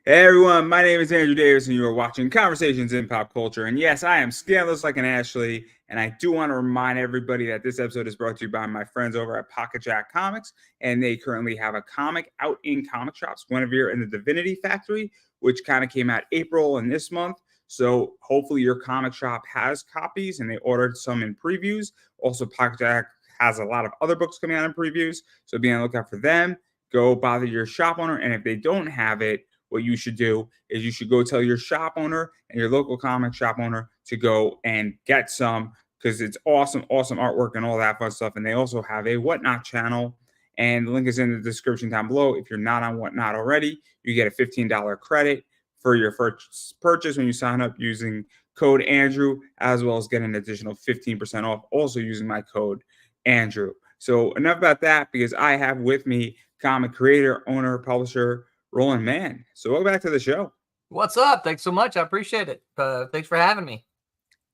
Hey everyone, my name is Andrew Davis, and you are watching Conversations in Pop Culture. And yes, I am scandalous like an Ashley, and I do want to remind everybody that this episode is brought to you by my friends over at Pocket Jack Comics, and they currently have a comic out in comic shops, Guinevere and the Divinity Factory, which kind of came out April and this month. So hopefully your comic shop has copies, and they ordered some in previews. Also, Pocket Jack has a lot of other books coming out in previews, so be on the lookout for them. Go bother your shop owner, and if they don't have it, what you should do is you should go tell your shop owner and your local comic shop owner to go and get some, because it's awesome artwork and all that fun stuff. And they also have a Whatnot channel, and the link is in the description down below. If you're not on Whatnot already, you get a $15 credit for your first purchase when you sign up using code Andrew, as well as get an additional 15% off also using my code Andrew. So enough about that, because I have with me comic creator, owner, publisher Roland, Mann. So welcome back to the show. What's up? Thanks so much. I appreciate it. Thanks for having me.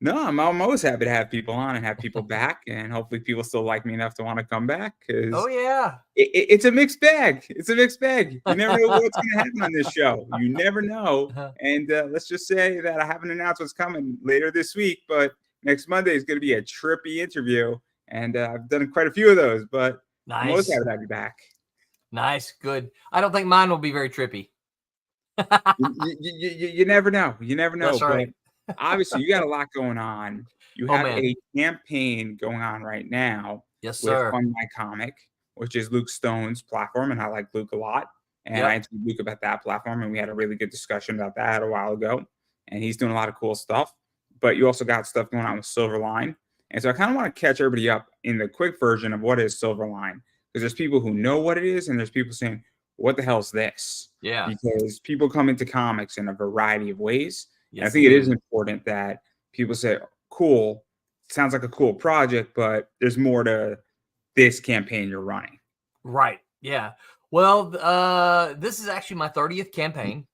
No, I'm always happy to have people on and have people back, and hopefully people still like me enough to want to come back, because Oh yeah, it's a mixed bag. It's a mixed bag. You never know what's going to happen on this show. You never know. And let's just say that I haven't announced what's coming later this week, but next Monday is going to be a trippy interview, and I've done quite a few of those, but nice. I'm always happy to have you back. Nice, good. I don't think mine will be very trippy. You never know. You never know. That's right. But obviously, you got a lot going on. You have a campaign going on right now. Yes, with sir. Fund My Comic, which is Luke Stone's platform, and I like Luke a lot. And I interviewed Luke about that platform, and we had a really good discussion about that a while ago. And he's doing a lot of cool stuff. But you also got stuff going on with Silverline. And so I kind of want to catch everybody up in the quick version of what is Silverline. Because there's people who know what it is, and there's people saying, what the hell is this? Yeah. Because people come into comics in a variety of ways. Yes, and I think it is important that people say, cool, sounds like a cool project, but there's more to this campaign you're running. Right. Yeah. Well, this is actually my 30th campaign.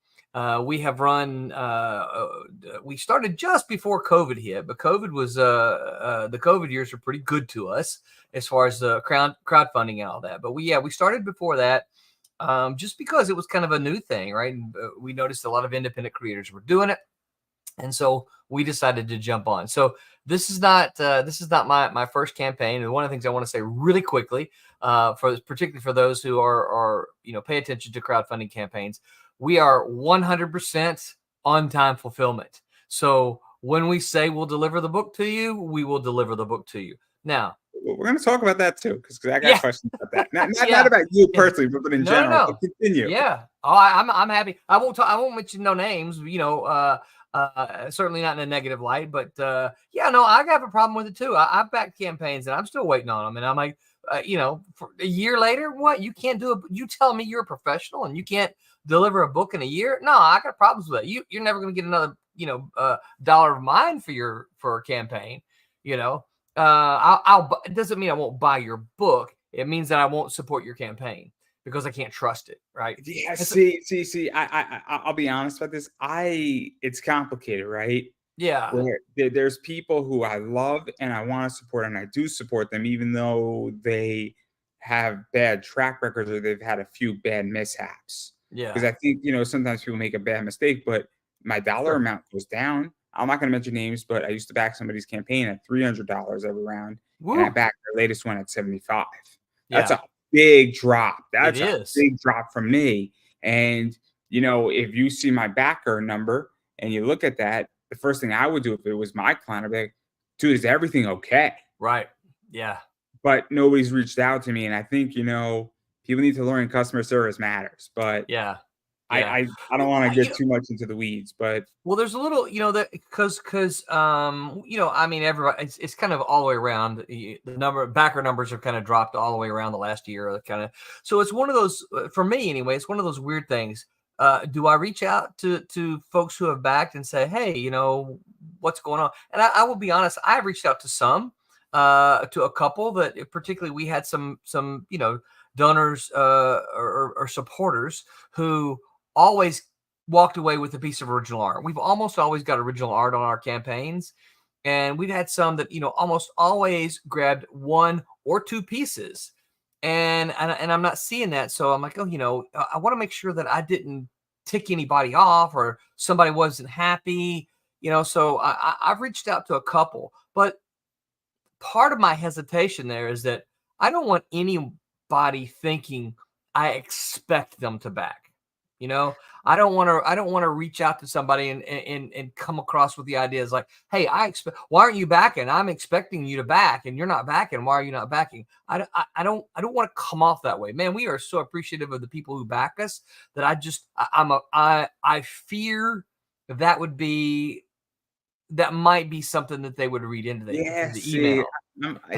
We have run, we started just before COVID hit, but COVID was, the COVID years were pretty good to us as far as the crowdfunding and all that. But we started before that, just because it was kind of a new thing, right? And, we noticed a lot of independent creators were doing it. And so we decided to jump on. So this is not my first campaign. And one of the things I want to say really quickly, particularly for those who are pay attention to crowdfunding campaigns, we are 100% on time fulfillment. So when we say we'll deliver the book to you, we will deliver the book to you. Now, we're going to talk about that too, because I got questions about that. Not about you personally, but in general. No. Continue. Yeah. Oh, I'm happy. I won't mention no names. Certainly not in a negative light, but I have a problem with it too. I've backed campaigns and I'm still waiting on them, and I'm like, for a year later, what? You can't do it? You tell me you're a professional and you can't deliver a book in a year? No, I got problems with that. You're never going to get another dollar of mine for a campaign. It doesn't mean I won't buy your book. It means that I won't support your campaign because I can't trust it, right? Yeah. I'll be honest about this. It's complicated, right? Yeah. There's people who I love and I want to support, and I do support them, even though they have bad track records or they've had a few bad mishaps. Yeah. Because I think, sometimes people make a bad mistake, but my dollar amount goes down. I'm not going to mention names, but I used to back somebody's campaign at $300 every round. Woo. And I backed their latest one at $75. That's a big drop. That's a big drop from me. And, if you see my backer number and you look at that, the first thing I would do if it was my client, I'd be like, dude, is everything okay? Right. Yeah. But nobody's reached out to me. And I think, people need to learn customer service matters. But I don't want to get too much into the weeds, but there's a little, that because everybody, it's kind of all the way around. The backer numbers have kind of dropped all the way around the last year, so it's one of those, for me anyway, it's one of those weird things. Do I reach out to folks who have backed and say, hey, what's going on? And I will be honest, I've reached out to some, to a couple that particularly we had some donors or supporters who always walked away with a piece of original art. We've almost always got original art on our campaigns. And we've had some that, almost always grabbed one or two pieces. And I'm not seeing that. So I'm like, I want to make sure that I didn't tick anybody off or somebody wasn't happy, so I've reached out to a couple, but part of my hesitation there is that I don't want anybody thinking I expect them to back. I don't want to reach out to somebody and come across with the ideas like, hey, why aren't you backing? I'm expecting you to back and you're not backing. Why are you not backing? I don't want to come off that way, man. We are so appreciative of the people who back us that I fear that might be something that they would read into the email.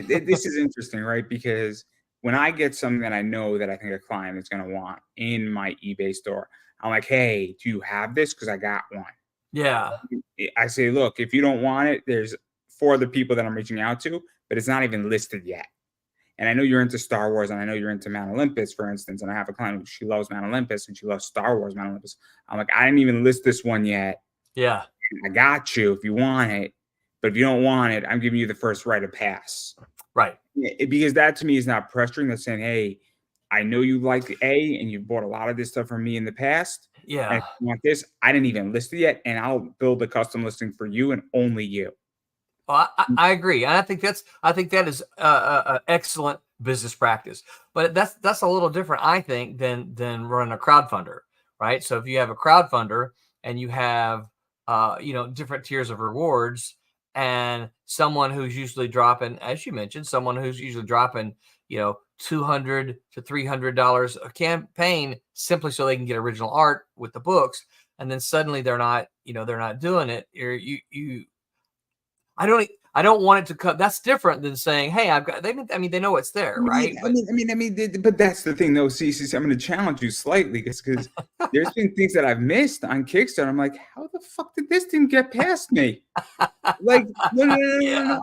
This is interesting, right? Because when I get something that I know that I think a client is going to want in my eBay store, I'm like, hey, do you have this? Because I got one. Yeah. I say, look, if you don't want it, there's 4 other people that I'm reaching out to, but it's not even listed yet. And I know you're into Star Wars, and I know you're into Mount Olympus, for instance. And I have a client who she loves Mount Olympus, and she loves Star Wars Mount Olympus. I'm like, I didn't even list this one yet. Yeah. I got you if you want it. But if you don't want it, I'm giving you the first right of pass. Right. Because that to me is not pressuring. That's saying, hey, I know you like A and you bought a lot of this stuff from me in the past. Yeah. And if you want this, I didn't even list it yet. And I'll build a custom listing for you and only you. Well, I agree. And I think that is excellent business practice. But that's a little different, I think, than running a crowdfunder, right? So if you have a crowdfunder and you have different tiers of rewards, and someone who's usually dropping, as you mentioned, $200 to $300 a campaign simply so they can get original art with the books, and then suddenly they're not doing it. I don't want it to cut. That's different than saying, hey, they know it's there, right? But that's the thing, though. See, I'm going to challenge you slightly because there's been things that I've missed on Kickstarter. I'm like, how the fuck did this thing get past me? Like, no.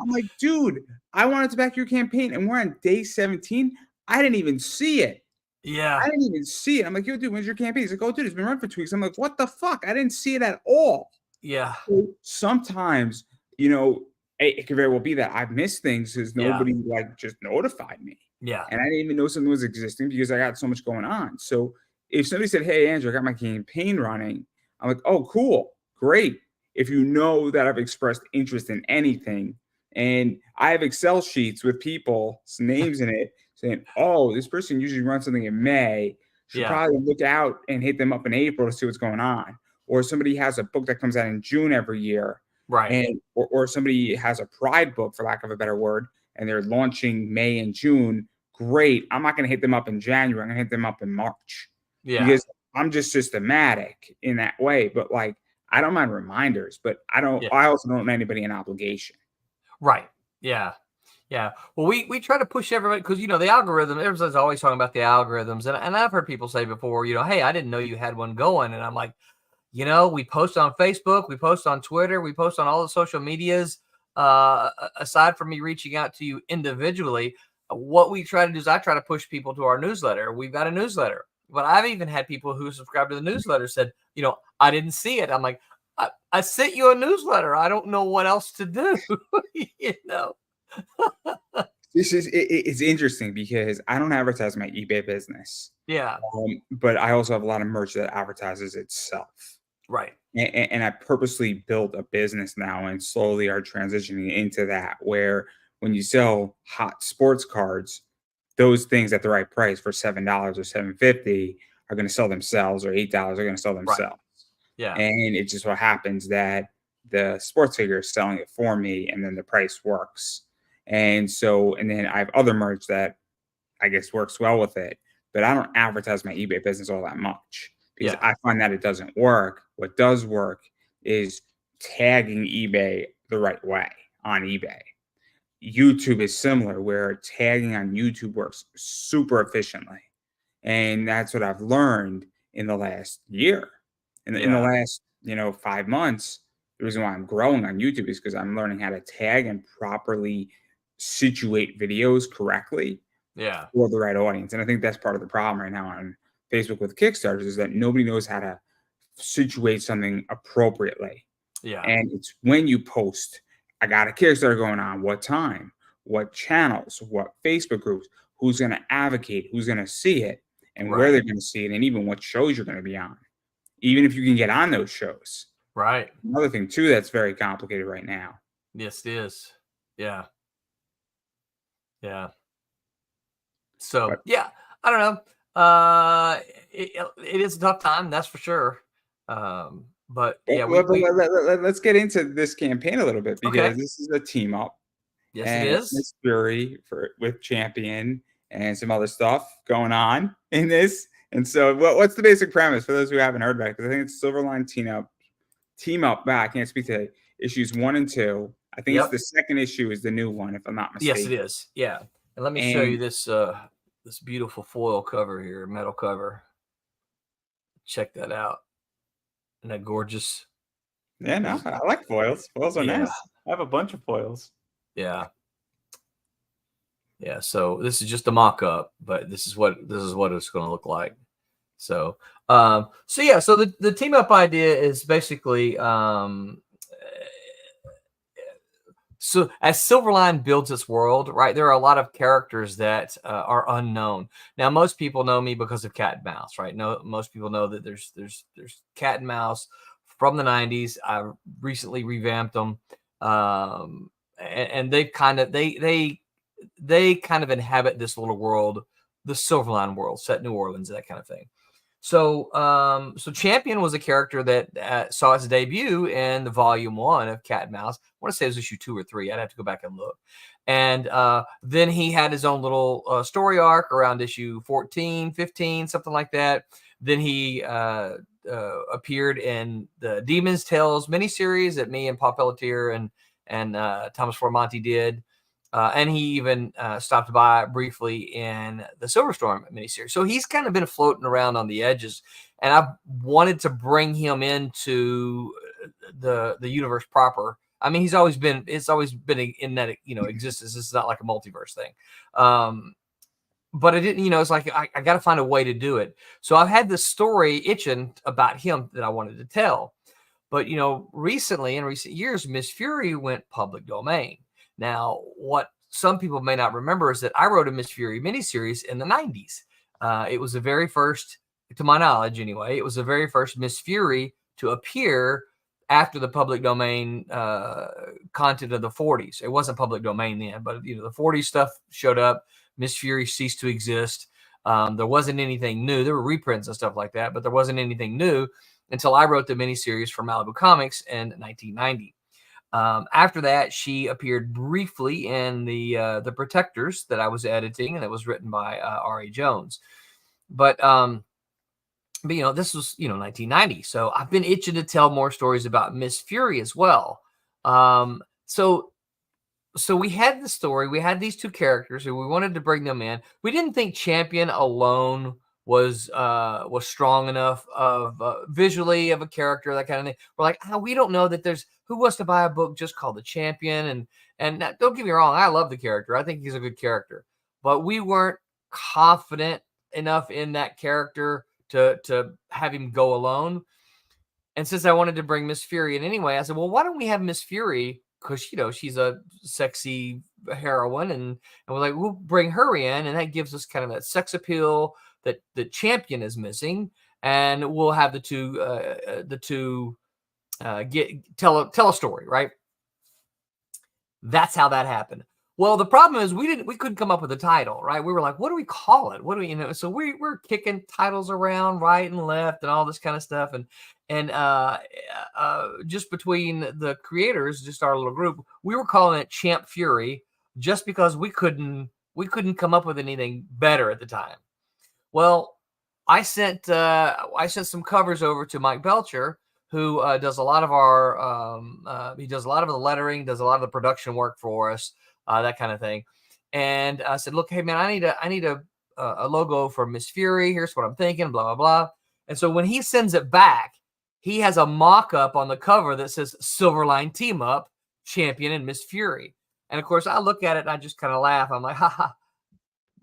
I'm like, dude, I wanted to back your campaign, and we're on day 17. I didn't even see it. Yeah. I didn't even see it. I'm like, yo, dude, when's your campaign? He's like, oh, dude, it's been running for 2 weeks. I'm like, what the fuck? I didn't see it at all. Yeah. So sometimes, it could very well be that I've missed things because nobody just notified me. Yeah. And I didn't even know something was existing because I got so much going on. So if somebody said, hey, Andrew, I got my campaign running, I'm like, oh, cool. Great. If you know that I've expressed interest in anything, and I have Excel sheets with people's names in it saying, oh, this person usually runs something in May. Should probably look out and hit them up in April to see what's going on. Or somebody has a book that comes out in June every year. Right. And or somebody has a Pride book, for lack of a better word, and they're launching May and June. Great. I'm not going to hit them up in January. I'm going to hit them up in March. Yeah. Because I'm just systematic in that way. But I don't mind reminders, but I also don't want anybody an obligation. Right. Yeah. Yeah. Well, we try to push everybody because, the algorithm, everybody's always talking about the algorithms. And I've heard people say before, hey, I didn't know you had one going. And I'm like, we post on Facebook, we post on Twitter, we post on all the social medias. Aside from me reaching out to you individually, what we try to do is I try to push people to our newsletter. We've got a newsletter, but I've even had people who subscribe to the newsletter said, I didn't see it. I'm like, I sent you a newsletter. I don't know what else to do. It's interesting because I don't advertise my eBay business. Yeah. But I also have a lot of merch that advertises itself. Right. And I purposely built a business now and slowly are transitioning into that, where when you sell hot sports cards, those things at the right price for $7 or $7.50 are going to sell themselves, or $8 are going to sell themselves. Right. Yeah. And it just so happens that the sports figure is selling it for me, and then the price works. And then I have other merch that I guess works well with it, but I don't advertise my eBay business all that much because I find that it doesn't work. What does work is tagging eBay the right way on eBay. YouTube is similar, where tagging on YouTube works super efficiently. And that's what I've learned in the last year. In the last, 5 months, the reason why I'm growing on YouTube is because I'm learning how to tag and properly situate videos correctly for the right audience. And I think that's part of the problem right now on Facebook with Kickstarters, is that nobody knows how to situate something appropriately. Yeah. And it's when you post, I got a Kickstarter going on, what time, what channels, what Facebook groups, who's going to advocate, who's going to see it, and where they're going to see it, and even what shows you're going to be on. even if you can get on those shows. Right. Another thing too that's very complicated right now. Yes, it is. Yeah. Yeah. So But yeah, I don't know. It is a tough time, that's for sure. But yeah, let's get into this campaign a little bit, okay. because this is a team up, Yes, it and it's is. Miss Fury with Champion and some other stuff going on in this. And so, what's the basic premise for those who haven't heard about it? Because I think it's Silverline team up back. I can't speak to issues 1 and 2. I think it's Yep. the second issue is the new one, if I'm not mistaken. Yes, it is. Yeah. And let me show you this this beautiful foil cover here, metal cover. Check that out. Isn't that gorgeous? Yeah, no, I like foils. Foils are nice. I have a bunch of foils. Yeah. Yeah. So this is just a mock-up, but this is what it's going to look like. So yeah, so the team up idea is basically so as Silverline builds its world, right, there are a lot of characters that are unknown. Now, most people know me because of Cat and Mouse, right? No, most people know that there's Cat and Mouse from the 90s. I recently revamped them. And they kind of inhabit this little world, the Silverline world, set in New Orleans, that kind of thing. So, so Champion was a character that saw its debut in the volume 1 of Cat and Mouse. I want to say it was issue 2 or 3. I'd have to go back and look. And then he had his own little story arc around issue 14, 15, something like that. Then he appeared in the Demon's Tales miniseries that me and Paul Pelletier and Thomas Formonti did. And he even stopped by briefly in the Silver Storm miniseries. So he's kind of been floating around on the edges. And I wanted to bring him into the universe proper. I mean, it's always been in that, existence. This is not like a multiverse thing. But I didn't, it's like, I got to find a way to do it. So I've had this story itching about him that I wanted to tell. But, recently, in recent years, Miss Fury went public domain. Now, what some people may not remember is that I wrote a Miss Fury miniseries in the 90s. It was the very first, to my knowledge anyway, it was the very first Miss Fury to appear after the public domain content of the 40s. It wasn't public domain then, but the 40s stuff showed up. Miss Fury ceased to exist. There wasn't anything new. There were reprints and stuff like that, but there wasn't anything new until I wrote the miniseries for Malibu Comics in 1990. After that, she appeared briefly in the Protectors that I was editing, and it was written by R.A. Jones. But this was 1990, so I've been itching to tell more stories about Miss Fury as well. So we had the story. We had these two characters, and we wanted to bring them in. We didn't think Champion alone was strong enough of visually of a character, that kind of thing. We're like, we don't know that there's who wants to buy a book just called The Champion. And don't get me wrong, I love the character. I think he's a good character, but we weren't confident enough in that character to have him go alone. And since I wanted to bring Miss Fury in anyway, I said, well, why don't we have Miss Fury? Because she's a sexy heroine, and we're like, we'll bring her in, and that gives us kind of that sex appeal that the Champion is missing, and we'll have the two tell a story, right? That's how that happened. Well, the problem is we couldn't come up with a title, right? We were like, what do we call it? What do we, so we're kicking titles around right and left and all this kind of stuff. And just between the creators, just our little group, we were calling it Champ Fury just because we couldn't come up with anything better at the time. Well, I sent some covers over to Mike Belcher, who does a lot of our he does a lot of the lettering, does a lot of the production work for us, that kind of thing. And I said, look, hey man, I need a logo for Miss Fury. Here's what I'm thinking, blah blah blah. And so when he sends it back, he has a mock-up on the cover that says Silverline Team Up, Champion and Miss Fury. And of course, I look at it and I just kind of laugh. I'm like, haha,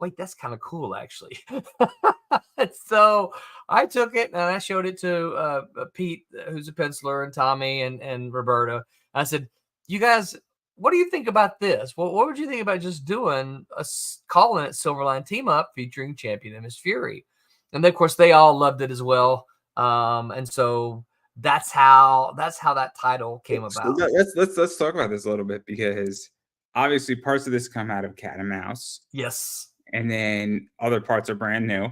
wait, that's kind of cool, actually. So I took it and I showed it to Pete, who's a penciler, and Tommy and Roberta. I said, you guys, what do you think about this? What would you think about just calling it Silverline Team Up featuring Champion and Miss Fury? And then, of course, they all loved it as well. And so that's how that title came So about. let's talk about this a little bit, because obviously parts of this come out of Cat and Mouse, Yes. and then other parts are brand new,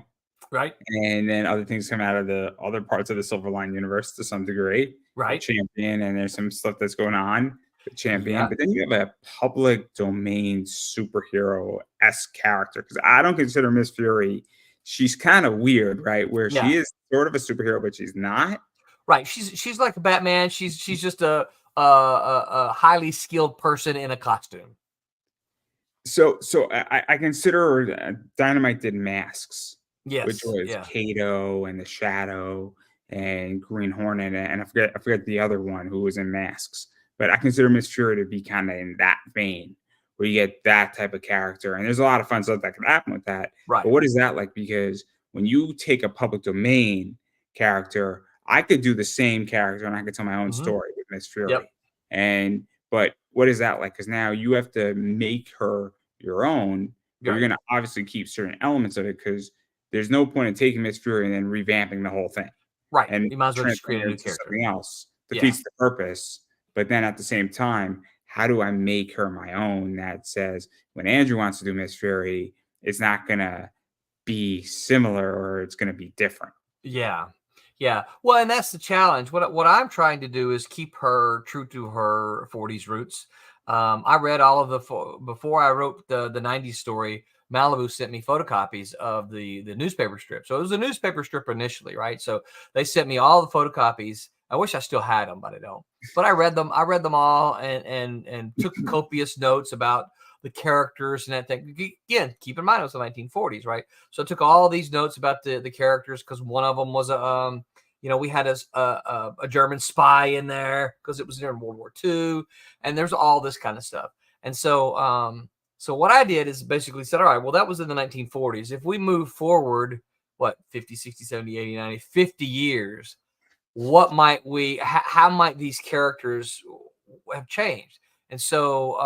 Right. and then other things come out of the other parts of the Silverline universe to some degree, with Right. Champion, and there's some stuff that's going on with Champion. Yeah. But then you have a public domain superhero-esque character, because I don't consider Miss Fury. She's kind of weird, right? Where Yeah. she is sort of a superhero, but she's not. Right. She's like a Batman. She's just a highly skilled person in a costume. So I consider Dynamite did Masks, which Yes. was Yeah. Kato and the Shadow and Green Hornet, and I forget the other one who was in Masks. But I consider Miss Fury to be kind of in that vein, where you get that type of character, and there's a lot of fun stuff that can happen with that. Right. But what is that like? Because when you take a public domain character, I could do the same character and I could tell my own Mm-hmm. story with Miss Yep. Fury. And but what is that like? Because now you have to make her your own, but you're Right. going to obviously keep certain elements of it, because there's no point in taking Miss Fury and then revamping the whole thing Right. and You might as well just create transferring a her new to character. something else. Yeah. Defeats the purpose. But then at the same time, how do I make her my own that says when Andrew wants to do Miss Fury, it's not going to be similar, or it's going to be different? Yeah. Yeah. Well, and that's the challenge. What I'm trying to do is keep her true to her 40s roots. I read all of before I wrote the 90s story. Malibu sent me photocopies of the newspaper strip. So it was a newspaper strip initially, right? So they sent me all the photocopies. I wish I still had them, but I don't. But I read them. I read them all and took copious notes about the characters and that thing. Again, keep in mind it was the 1940s, right? So I took all these notes about the characters, because one of them was we had a German spy in there because it was during World War II, and there's all this kind of stuff. And so what I did is basically said, all right, well, that was in the 1940s. If we move forward, what, 50, 60, 70, 80, 90, 50 years, what might how might these characters have changed? And so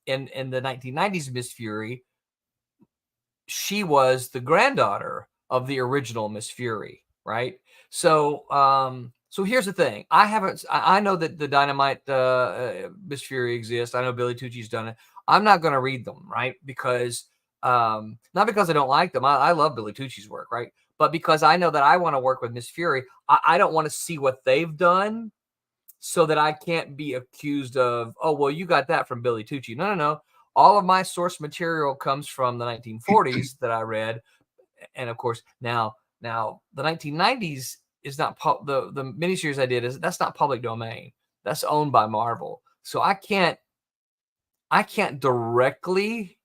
in the 1990s, Miss Fury, she was the granddaughter of the original Miss Fury, right? So here's the thing. I know that the Dynamite Miss Fury exists. I know Billy Tucci's done it. I'm not going to read them, right? Because not because I don't like them. I love Billy Tucci's work, right? But because I know that I want to work with Miss Fury, I don't want to see what they've done, so that I can't be accused of, oh, well, you got that from Billy Tucci. No, no, no. All of my source material comes from the 1940s that I read, and of course now the 1990s is not the miniseries I did that's not public domain. That's owned by Marvel, so I can't directly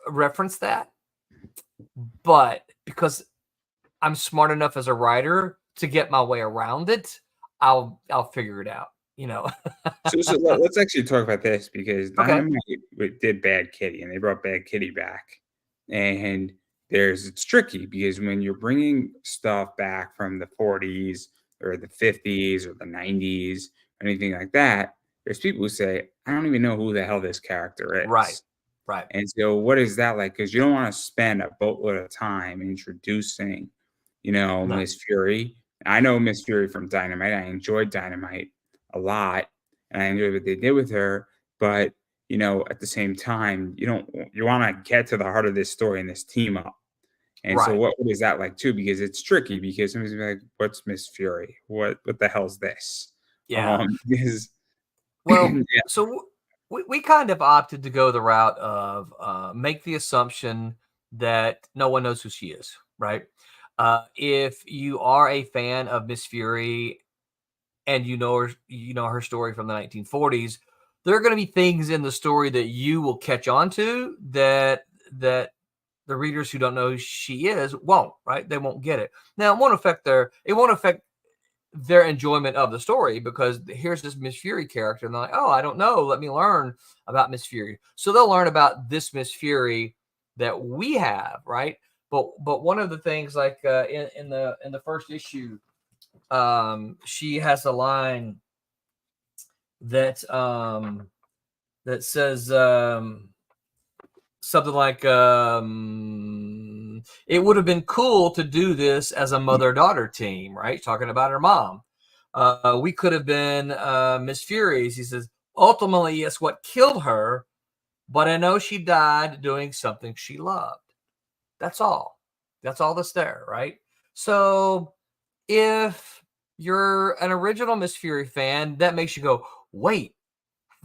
reference that, but because I'm smart enough as a writer to get my way around it, I'll figure it out. So let's actually talk about this, because Okay. Dynamite did Bad Kitty, and they brought Bad Kitty back. And it's tricky, because when you're bringing stuff back from the 40s or the 50s or the 90s or anything like that, there's people who say, I don't even know who the hell this character Right. is. Right. And so what is that like? Because you don't want to spend a boatload of time introducing, No. Miss Fury. I know Miss Fury from Dynamite. I enjoyed Dynamite a lot, and I enjoyed what they did with her. But at the same time, you want to get to the heart of this story and this team up. And so Right. what is that like too? Because it's tricky, because somebody's gonna be like, "What's Miss Fury? What the hell's this?" Yeah. Because Well, yeah, so we kind of opted to go the route of make the assumption that no one knows who she is, right? If you are a fan of Miss Fury and you know her story from the 1940s, there are going to be things in the story that you will catch on to that the readers who don't know who she is won't, right? They won't get it. Now, it won't affect their enjoyment of the story, because here's this Miss Fury character, and they're like, oh, I don't know, let me learn about Miss Fury. So they'll learn about this Miss Fury that we have, right? But one of the things, like in the first issue, she has a line that that says something like It would have been cool to do this as a mother-daughter team, right? Talking about her mom. We could have been Miss Furies. He says, ultimately, it's what killed her, but I know she died doing something she loved. That's all. That's all that's there, right? So if you're an original Miss Fury fan, that makes you go, wait,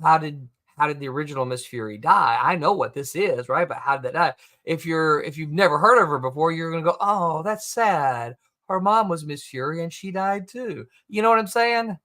how did the original Miss Fury die? I know what this is, right? But how did that die? If you've never heard of her before, you're gonna go, oh, that's sad. Her mom was Miss Fury and she died too. You know what I'm saying?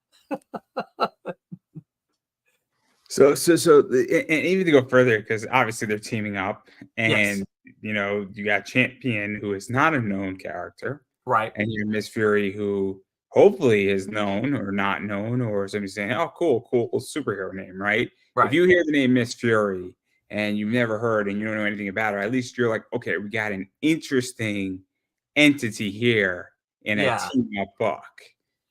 So, and even to go further, because obviously they're teaming up, Yes. and you got Champion, who is not a known character, Right. and you have Miss Fury, who hopefully is known or not known, or somebody saying, "Oh, cool superhero name," right? If Right. you hear the name Miss Fury and you've never heard and you don't know anything about her, at least you're like, okay, we got an interesting entity here in a Yeah. team up book.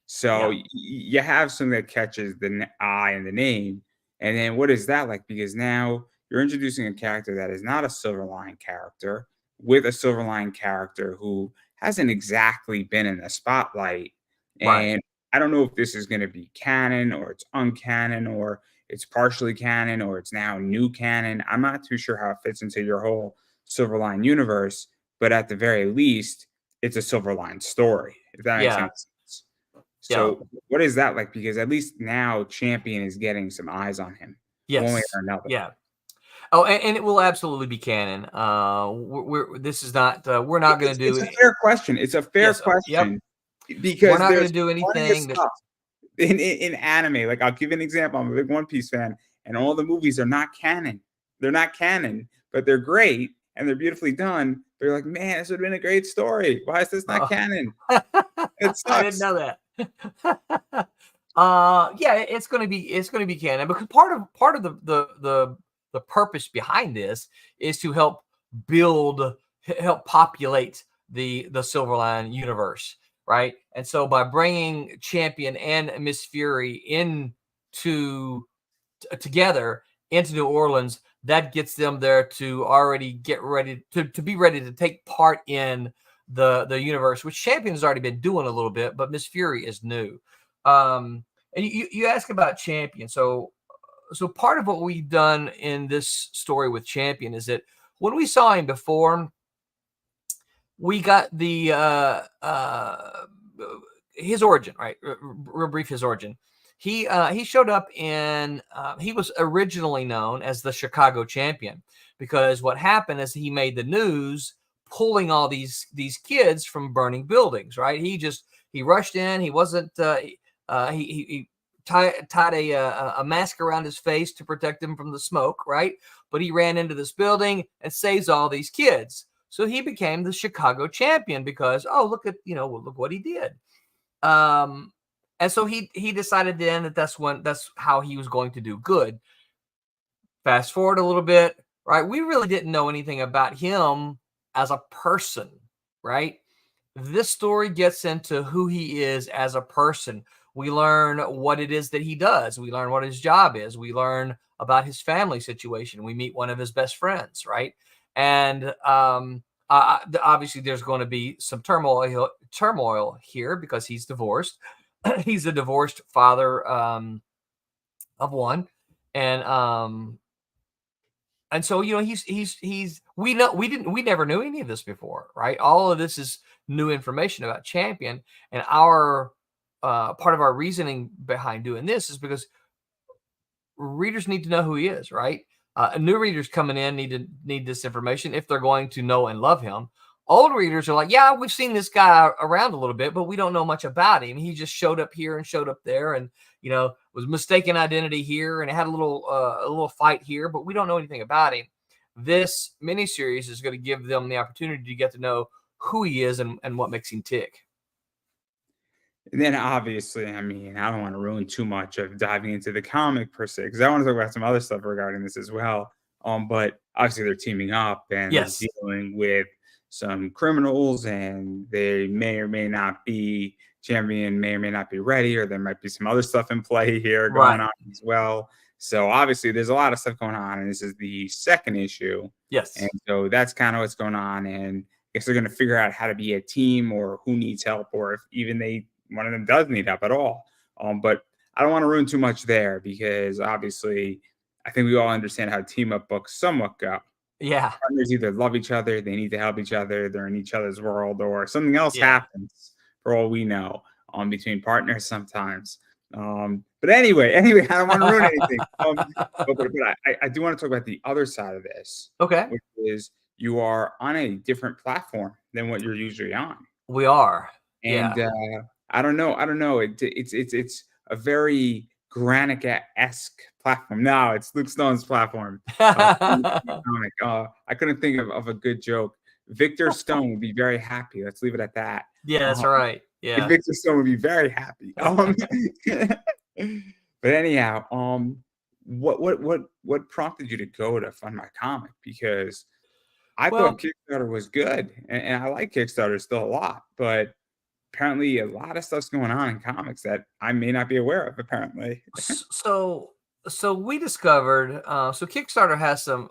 So Yeah. you have something that catches the eye and the name. And then what is that like? Because now you're introducing a character that is not a Silverline character with a Silverline character who hasn't exactly been in the spotlight. Right. And I don't know if this is going to be canon or it's uncanon or it's partially canon or it's now new canon. I'm not too sure how it fits into your whole Silverline universe, but at the very least, it's a Silverline story, if that makes any Yeah. sense. Yeah. So what is that like? Because at least now Champion is getting some eyes on him, one way Yes. or another. Yeah. Oh, and it will absolutely be canon. This is not. We're not going to do It's a it. fair question. It's a fair Yes. Yep. question We're because not going to there's do plenty of anything. stuff in anime. Like I'll give you an example. I'm a big One Piece fan, and all the movies are not canon. They're not canon, but they're great and they're beautifully done. They're like, man, this would have been a great story. Why is this not canon? It I didn't sucks. know that. Yeah, it's gonna be canon because part of the purpose behind this is to help populate the Silverline universe, right? And so by bringing Champion and Miss Fury together into New Orleans, that gets them there to already get ready to be ready to take part in the universe, which Champion has already been doing a little bit, but Miss Fury is new. And you ask about Champion, so part of what we've done in this story with Champion is that when we saw him before, we got the his origin, right? Real brief, his origin. He showed up in. He was originally known as the Chicago Champion because what happened is he made the news pulling all these kids from burning buildings. Right? He rushed in. He wasn't. He tied a mask around his face to protect him from the smoke. Right? But he ran into this building and saves all these kids. So he became the Chicago Champion because look what he did. Um, and so he decided then that that's how he was going to do good. Fast forward a little bit, right? We really didn't know anything about him as a person, right? This story gets into who he is as a person. We learn what it is that he does. We learn what his job is. We learn about his family situation. We meet one of his best friends, right? And obviously, there's going to be some turmoil here because he's divorced. He's a divorced father of one, and so he's we never knew any of this before, right? All of this is new information about Champion, and our part of our reasoning behind doing this is because readers need to know who he is, right? New readers coming in need this information if they're going to know and love him. Old readers are like, yeah, we've seen this guy around a little bit, but we don't know much about him. He just showed up here and showed up there, and was mistaken identity here, and had a little fight here, but we don't know anything about him. This miniseries is going to give them the opportunity to get to know who he is and what makes him tick. And then obviously, I mean, I don't want to ruin too much of diving into the comic per se, because I want to talk about some other stuff regarding this as well. But obviously they're teaming up and they're Yes. dealing with some criminals, and they may or may not be Champion, may or may not be ready, or there might be some other stuff in play here Right. going on as well. So obviously there's a lot of stuff going on, and this is the second issue. Yes. And so that's kind of what's going on. And guess they're going to figure out how to be a team or who needs help or if even one of them does need help at all. But I don't want to ruin too much there because obviously I think we all understand how team up books somewhat go. Yeah. Partners either love each other, they need to help each other, they're in each other's world, or something else Yeah. happens for all we know between partners sometimes. But anyway, I don't want to ruin anything. But I do want to talk about the other side of this. Okay. Which is you are on a different platform than what you're usually on. We are. And Yeah. I don't know. It's a very Granica-esque platform. No, it's Luke Stone's platform. Comic. I couldn't think of a good joke. Victor Stone would be very happy. Let's leave it at that. Yeah, that's right. Yeah. Victor Stone would be very happy. But anyhow, what prompted you to go to fund my comic? Because I thought Kickstarter was good, and I like Kickstarter still a lot, but apparently a lot of stuff's going on in comics that I may not be aware of, apparently. So we discovered, so Kickstarter has some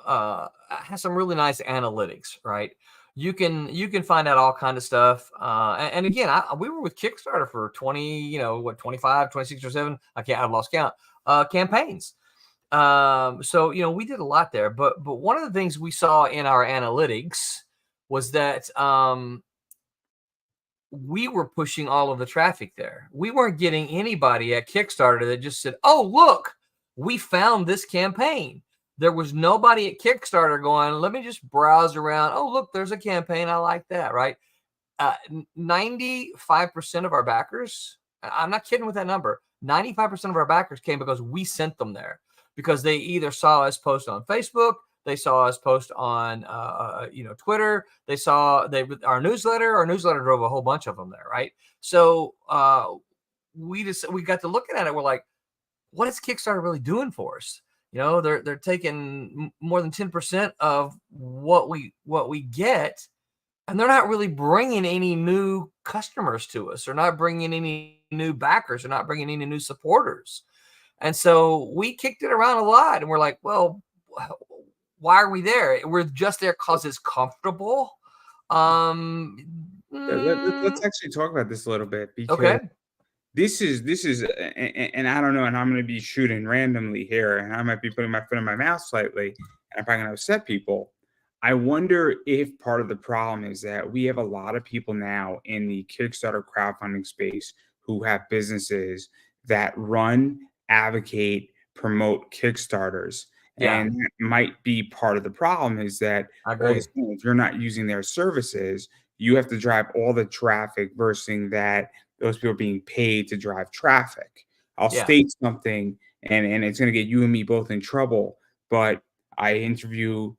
really nice analytics, right? You can find out all kind of stuff. And again, we were with Kickstarter for 25, 26 or 7, I've lost count, campaigns. So, we did a lot there, but one of the things we saw in our analytics was that, we were pushing all of the traffic there. We weren't getting anybody at Kickstarter that just said, "Oh, look, we found this campaign." There was nobody at Kickstarter going, "Let me just browse around. Oh, look, there's a campaign. I like that." Right? 95% of our backers, I'm not kidding with that number, 95% of our backers came because we sent them there, because they either saw us post on Facebook, they saw us post on Twitter, they saw our newsletter. Our newsletter drove a whole bunch of them there, right? So we got to looking at it. We're like, what is Kickstarter really doing for us? They're taking more than 10% of what we get, and they're not really bringing any new customers to us. They're not bringing any new backers. They're not bringing any new supporters. And so we kicked it around a lot, and we're like, well, why are we there? We're just there because it's comfortable. Let's actually talk about this a little bit, because okay. This is, and I don't know, and I'm going to be shooting randomly here, and I might be putting my foot in my mouth slightly, and I'm probably going to upset people. I wonder if part of the problem is that we have a lot of people now in the Kickstarter crowdfunding space who have businesses that run, advocate, promote Kickstarters. Yeah. And that might be part of the problem, is that I agree. if you're not using their services, you have to drive all the traffic versus that those people are being paid to drive traffic. I'll state something, and it's going to get you and me both in trouble, but I interview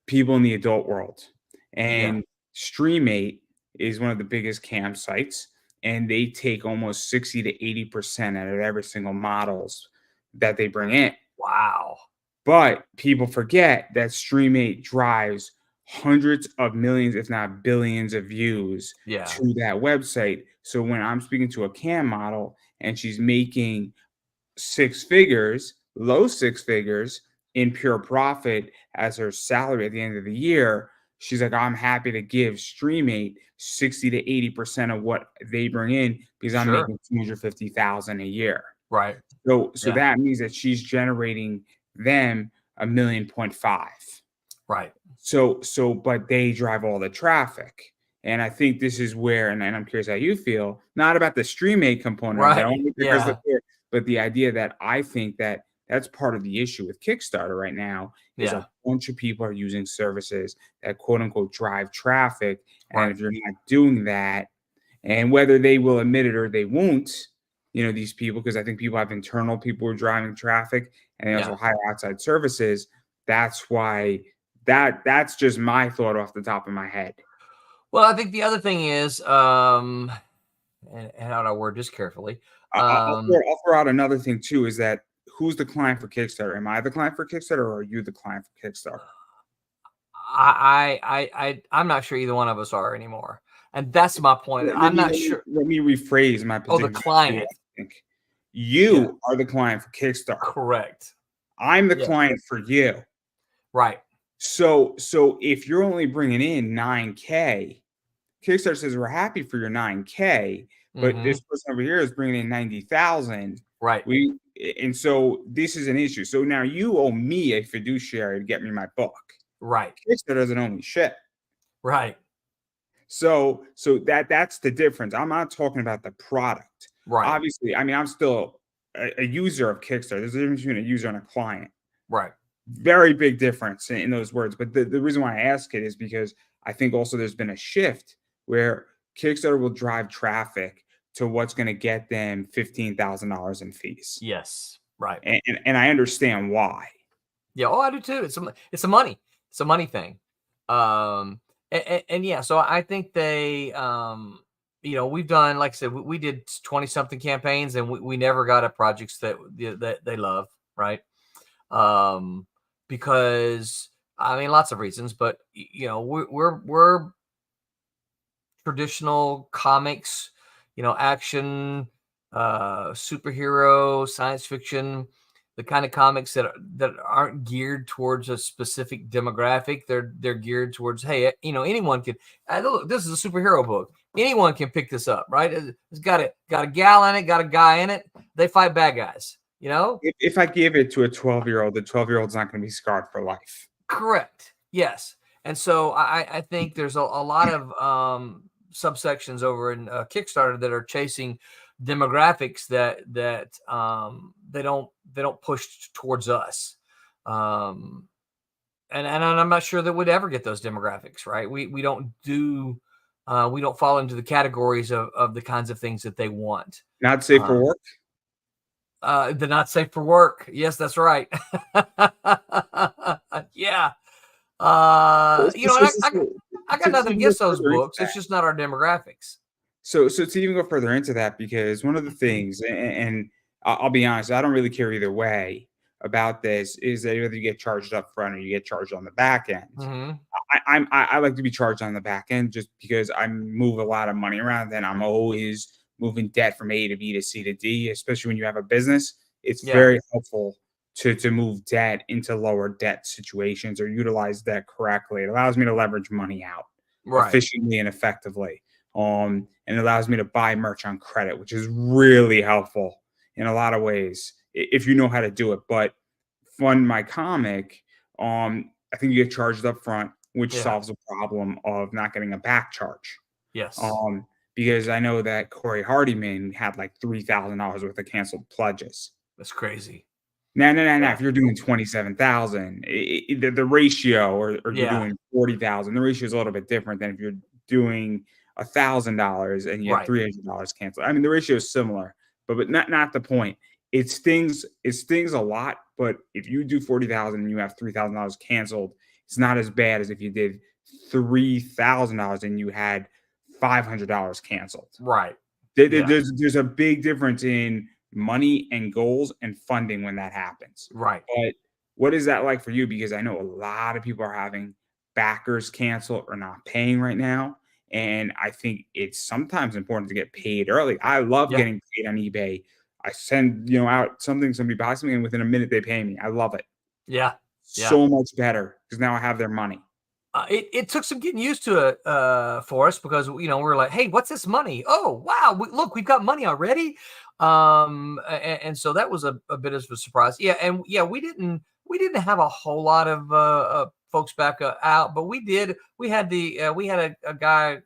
people in the adult world, and Stream8 is one of the biggest campsites, and they take almost 60 to 80% out of every single models that they bring in. Wow. But people forget that Stream8 drives hundreds of millions, if not billions, of views to that website. So when I'm speaking to a cam model and she's making low six figures in pure profit as her salary at the end of the year, she's like, I'm happy to give Stream8 60 to 80% of what they bring in because I'm making $250,000 a year. Right. So that means that she's generating them $1.5 million. Right. So, but they drive all the traffic. And I think this is where, and I'm curious how you feel, not about the Stream8 component, right? But the idea that I think that that's part of the issue with Kickstarter right now is a bunch of people are using services that quote unquote drive traffic. And if you're not doing that, and whether they will admit it or they won't, these people, because I think people have internal people who are driving traffic, and they also hire outside services. That's why that's just my thought off the top of my head. Well, I think the other thing is, and how do I word this carefully? I'll throw out another thing too, is that who's the client for Kickstarter? Am I the client for Kickstarter, or are you the client for Kickstarter? I'm not sure either one of us are anymore. And that's my point. I'm not sure. Let me rephrase my position. Oh, the client. I think you are the client for Kickstarter. Correct. I'm the client for you. Right. So if you're only bringing in 9K, Kickstarter says we're happy for your 9K, but Mm-hmm. this person over here is bringing in 90,000. Right. And so this is an issue. So now you owe me a fiduciary to get me my book. Right. Kickstarter doesn't owe me shit. Right. So that's the difference. I'm not talking about the product. Right. Obviously, I mean, I'm still a user of Kickstarter. There's a difference between a user and a client. Right. Very big difference in those words. But the reason why I ask it is because I think also there's been a shift where Kickstarter will drive traffic to what's going to get them $15,000 in fees. Yes. Right. And I understand why. Yeah. Oh, I do too. It's a money thing. And yeah, so I think they, we've done, like I said, we did 20 something campaigns, and we never got a projects that they love. Right. Because I mean, lots of reasons, but we're traditional comics, action, superhero, science fiction, the kind of comics that aren't geared towards a specific demographic. They're geared towards, hey, anyone can. Look, this is a superhero book. Anyone can pick this up, right? It's got a gal in it, got a guy in it. They fight bad guys. If I give it to a 12-year-old, the 12-year-old's not going to be scarred for life. Correct. Yes. And so I think there's a lot of subsections over in Kickstarter that are chasing demographics that they don't push towards us. And I'm not sure that we'd ever get those demographics, right? We don't fall into the categories of the kinds of things that they want. Not safe for work? They're not safe for work. Yes, that's right. Yeah. I got nothing against those books. It's just not our demographics. So to even go further into that, because one of the things, and I'll be honest, I don't really care either way about this, is that whether you get charged up front or you get charged on the back end. Mm-hmm. I like to be charged on the back end just because I move a lot of money around, and I'm always moving debt from A to B to C to D, especially when you have a business. It's very helpful to move debt into lower debt situations or utilize debt correctly. It allows me to leverage money out efficiently and effectively. And it allows me to buy merch on credit, which is really helpful in a lot of ways if you know how to do it. But fund my comic, I think you get charged up front, which solves the problem of not getting a back charge. Yes. Because I know that Corey Hardyman had like $3,000 worth of canceled pledges. That's crazy. No. If you're doing 27,000, the ratio, or you're doing 40,000, the ratio is a little bit different than if you're doing $1,000 and you have $300 canceled. I mean, the ratio is similar, but not the point. It stings a lot. But if you do 40,000 and you have $3,000 canceled, it's not as bad as if you did $3,000 and you had $500 canceled. Right. There's a big difference in money and goals and funding when that happens. Right. But what is that like for you? Because I know a lot of people are having backers cancel or not paying right now. And I think it's sometimes important to get paid early. I love getting paid on eBay. I send out something, somebody buys something, and within a minute they pay me. I love it. Yeah. So much better because now I have their money. It took some getting used to it for us because we're like, hey, what's this money? Oh wow, look, we've got money already. And so that was a bit of a surprise. Yeah, and we didn't have a whole lot of folks back out, but we did. We had a guy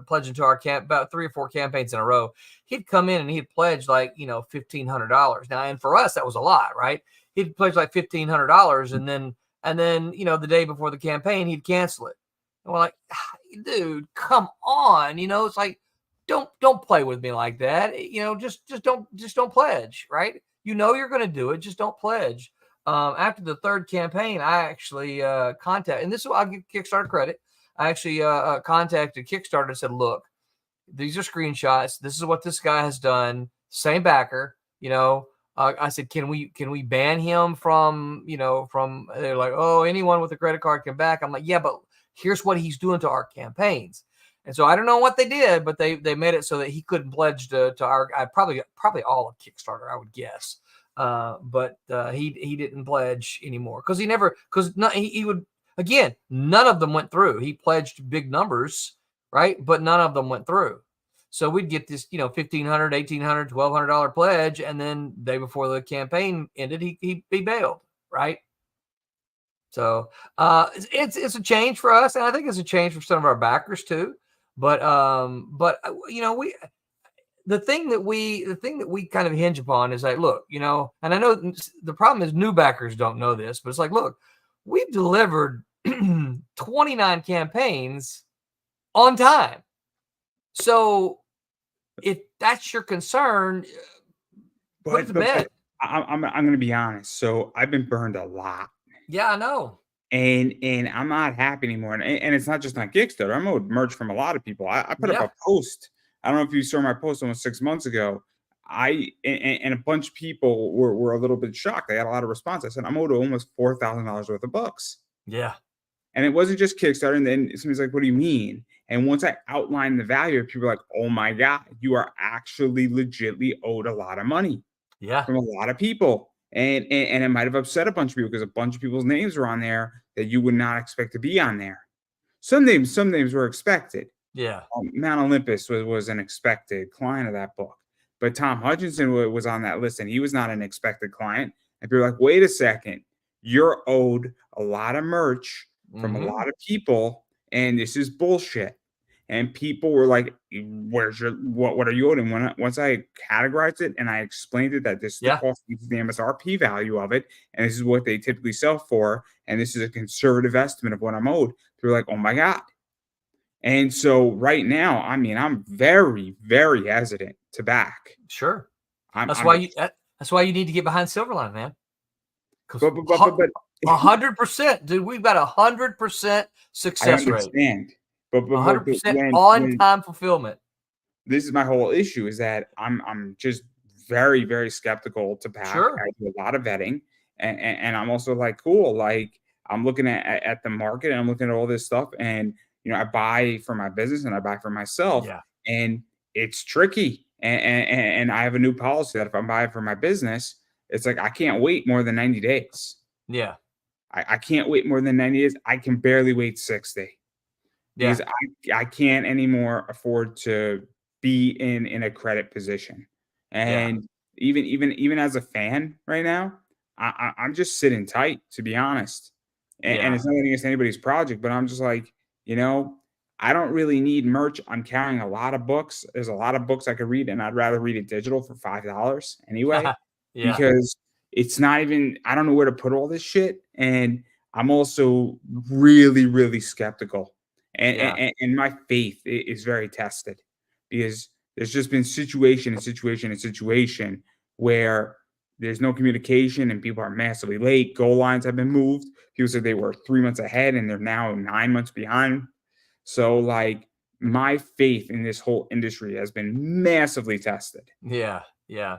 pledge into our camp about 3 or 4 campaigns in a row. He'd come in and he'd pledge like $1,500. Now, and for us that was a lot, right? He'd pledge like $1,500, and then the day before the campaign he'd cancel it. And we're like, dude, come on, it's like don't play with me like that. Just don't pledge, right? You're going to do it, just don't pledge. After the 3rd campaign, I actually contacted, and this is what I'll give Kickstarter credit. I actually contacted Kickstarter and said, look, these are screenshots. This is what this guy has done. Same backer, I said, can we ban him from, they're like, oh, anyone with a credit card can back. I'm like, yeah, but here's what he's doing to our campaigns. And so I don't know what they did, but they made it so that he couldn't pledge to our, probably all of Kickstarter, I would guess. But he didn't pledge anymore because he would, Again, none of them went through. He pledged big numbers, right? But none of them went through. So we'd get this, $1,500, $1,800, $1,200 pledge, and then the day before the campaign ended, he bailed, right? So it's a change for us, and I think it's a change for some of our backers too. But we the thing that we kind of hinge upon is like, look, and I know the problem is new backers don't know this, but it's like, look, we've delivered 29 campaigns on time. So if that's your concern, put it to bed. I'm going to be honest. So I've been burned a lot. Yeah, I know. And I'm not happy anymore. And it's not just on Kickstarter. I'm owed merch from a lot of people. I put up a post. I don't know if you saw my post almost 6 months ago. And a bunch of people were a little bit shocked. They had a lot of response. I said, I'm owed almost $4,000 worth of books. Yeah. And it wasn't just Kickstarter. And then somebody's like, what do you mean? And once I outlined the value, people were like, oh my God, you are actually legitimately owed a lot of money. Yeah. From a lot of people. And it might have upset a bunch of people because a bunch of people's names are on there that you would not expect to be on there. Some names were expected. Yeah. Mount Olympus was an expected client of that book. But Tom Hutchinson was on that list, and he was not an expected client. And people were like, wait a second, you're owed a lot of merch from a lot of people, and this is bullshit. And people were like, where's what are you owed? And once I categorized it and I explained it that this is the cost, this is the MSRP value of it, and this is what they typically sell for, and this is a conservative estimate of what I'm owed, they're like, oh my God. And so right now, I mean, I'm very, very hesitant to back. Sure. That's why you need to get behind Silverline, man. But 100%, dude. We've got 100% success rate. But 100% on time fulfillment. This is my whole issue: is that I'm just very, very skeptical to back. Sure. I do a lot of vetting, and I'm also like, cool. Like I'm looking at the market, and I'm looking at all this stuff, and I buy for my business and I buy for myself, and it's tricky. And I have a new policy that if I'm buying for my business, it's like I can't wait more than 90 days. Yeah. I can't wait more than 90 days. I can barely wait 60. Because I can't anymore afford to be in a credit position. And even as a fan right now, I'm just sitting tight, to be honest. And it's nothing against anybody's project, but I'm just like, I don't really need merch. I'm carrying a lot of books. There's a lot of books I could read, and I'd rather read it digital for $5 anyway. Because it's not even, I don't know where to put all this shit. And I'm also really, really skeptical. And my faith is very tested because there's just been situation where there's no communication and people are massively late. Goal lines have been moved. People said they were 3 months ahead and they're now 9 months behind. So like my faith in this whole industry has been massively tested. Yeah. Yeah.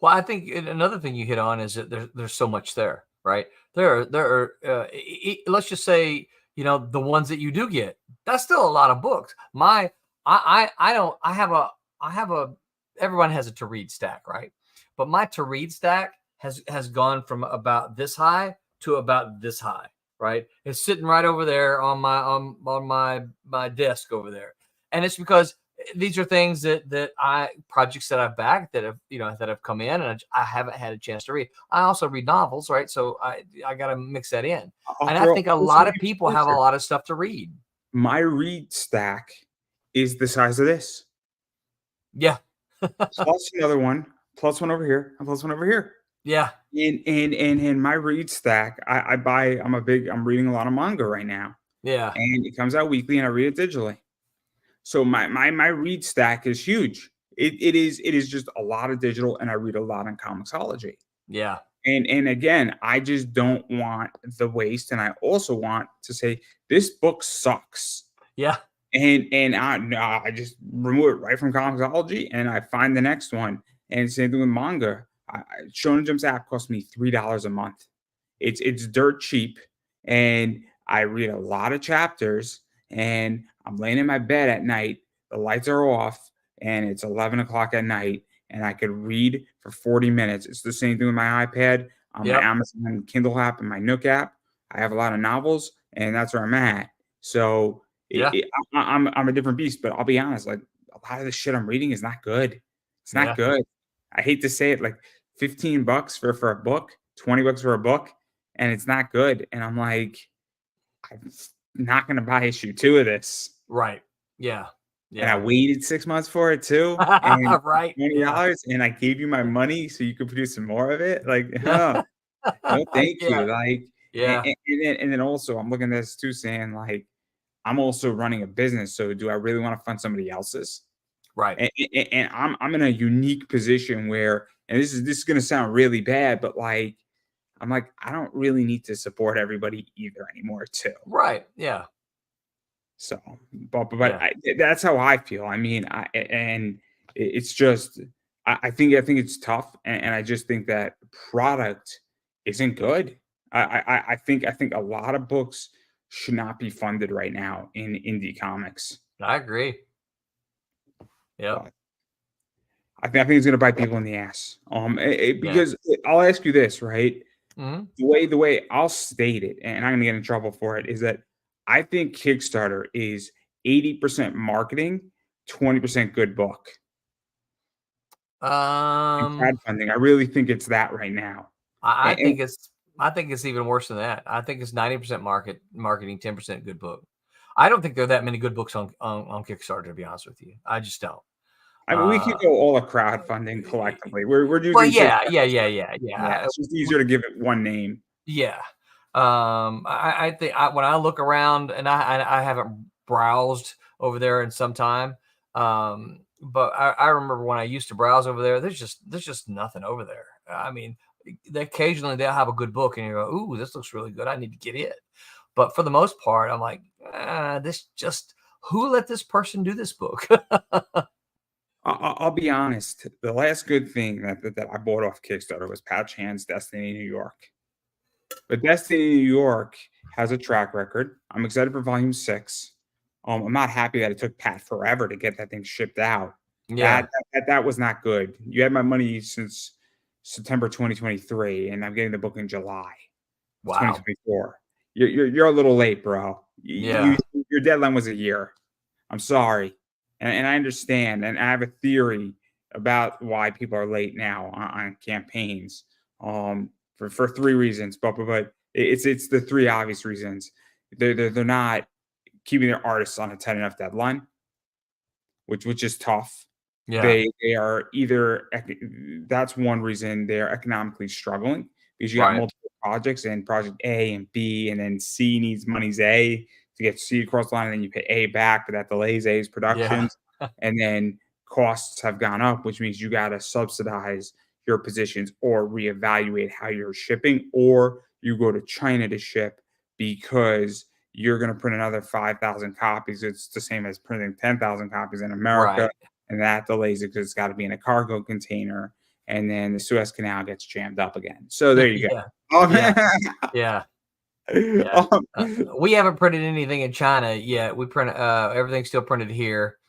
Well, I think another thing you hit on is that there's so much there, right? There are let's just say, the ones that you do get, that's still a lot of books. Everyone has a to read stack, right? But my to read stack has gone from about this high to about this high, right? It's sitting right over there on my desk over there. And it's because these are things projects that I've backed that have come in and I haven't had a chance to read. I also read novels, right? So I got to mix that in. And I think a lot of people have a lot of stuff to read. My read stack is the size of this. Yeah. Plus another one, plus one over here, and plus one over here. Yeah. And my read stack, I'm reading a lot of manga right now. Yeah. And it comes out weekly and I read it digitally. So my read stack is huge. It is just a lot of digital, and I read a lot on Comixology. Yeah. And again, I just don't want the waste, and I also want to say this book sucks. Yeah. And I just remove it right from Comixology, and I find the next one. And same thing with manga. Shonen Jump's app costs me $3 a month. It's dirt cheap, and I read a lot of chapters. And I'm laying in my bed at night, the lights are off, and it's 11 o'clock at night, and I could read for 40 minutes. It's the same thing with my iPad, my Amazon Kindle app, and my Nook app. I have a lot of novels. and that's where I'm at. So Yeah. I'm a different beast. But I'll be honest, like a lot of the shit I'm reading is not good. It's not Yeah. good. I hate to say it, like $15 for a book, $20 for a book, and it's not good. And I'm like, I'm not gonna buy issue 2 of this. Right. Yeah. And I Yeah. waited 6 months for it too, and Right. Yeah. $20, and I gave you my money so you could produce some more of it. Like, Yeah. no, thank Yeah. you. Like, Yeah. and then also I'm looking at this too, saying like, I'm also running a business. So do I really want to fund somebody else's? Right. And I'm in a unique position where, and this is gonna sound really bad, but like, I'm like, I don't really need to support everybody either anymore, too. Right. Yeah. So, but Yeah. that's how I feel. I mean, it's just I think it's tough, and I just think that product isn't good. I think a lot of books should not be funded right now in indie comics. I agree. Yep. But I think it's gonna bite people in the ass. Yeah. Because I'll ask you this, right? Mhm. The way I'll state it, and I'm gonna get in trouble for it, is that I think Kickstarter is 80% marketing, 20% good book. And Um, crowdfunding, I really think it's that right now. I And think it's even worse than that. I think it's 90% marketing, 10% good book. I don't think there are that many good books on Kickstarter, to be honest with you. I just don't. I mean, we could Uh, go all a crowdfunding collectively. We're well, using yeah, Kickstarter. yeah, yeah, yeah, Yeah, yeah. it's just easier to give it one name. Yeah. I think when I look around, and I haven't browsed over there in some time. But I remember when I used to browse over there, there's just nothing over there. I mean, occasionally they'll have a good book and you go, ooh, this looks really good. I need to get it. But for the most part, I'm like, this just, who let this person do this book? I'll be honest. The last good thing that I bought off Kickstarter was Patch Hand's Destiny New York. But Destiny New York has a track record. I'm excited for Volume 6. I'm not happy that it took Pat forever to get that thing shipped out. Yeah. That was not good. You had my money since September 2023, and I'm getting the book in July of Wow. 2024. You're a little late, bro. Yeah. Your deadline was a year. I'm sorry, and I understand, and I have a theory about why people are late now on campaigns. For 3 reasons, but it's the 3 obvious reasons. They're not keeping their artists on a tight enough deadline, which is tough. Yeah. They are either that's one reason they're economically struggling because you got Right. multiple projects and project A and B, and then C needs money's A to get C across the line, and then you pay A back, but that delays A's Yeah. productions, and then costs have gone up, which means you got to subsidize your positions or reevaluate how you're shipping, or you go to China to ship because you're going to print another 5,000 copies. It's the same as printing 10,000 copies in America, Right. and that delays it because it's got to be in a cargo container, and then the Suez Canal gets jammed up again. So there you Yeah. go. Yeah. Yeah. Yeah. Um, We haven't printed anything in China yet. We print everything's still printed here.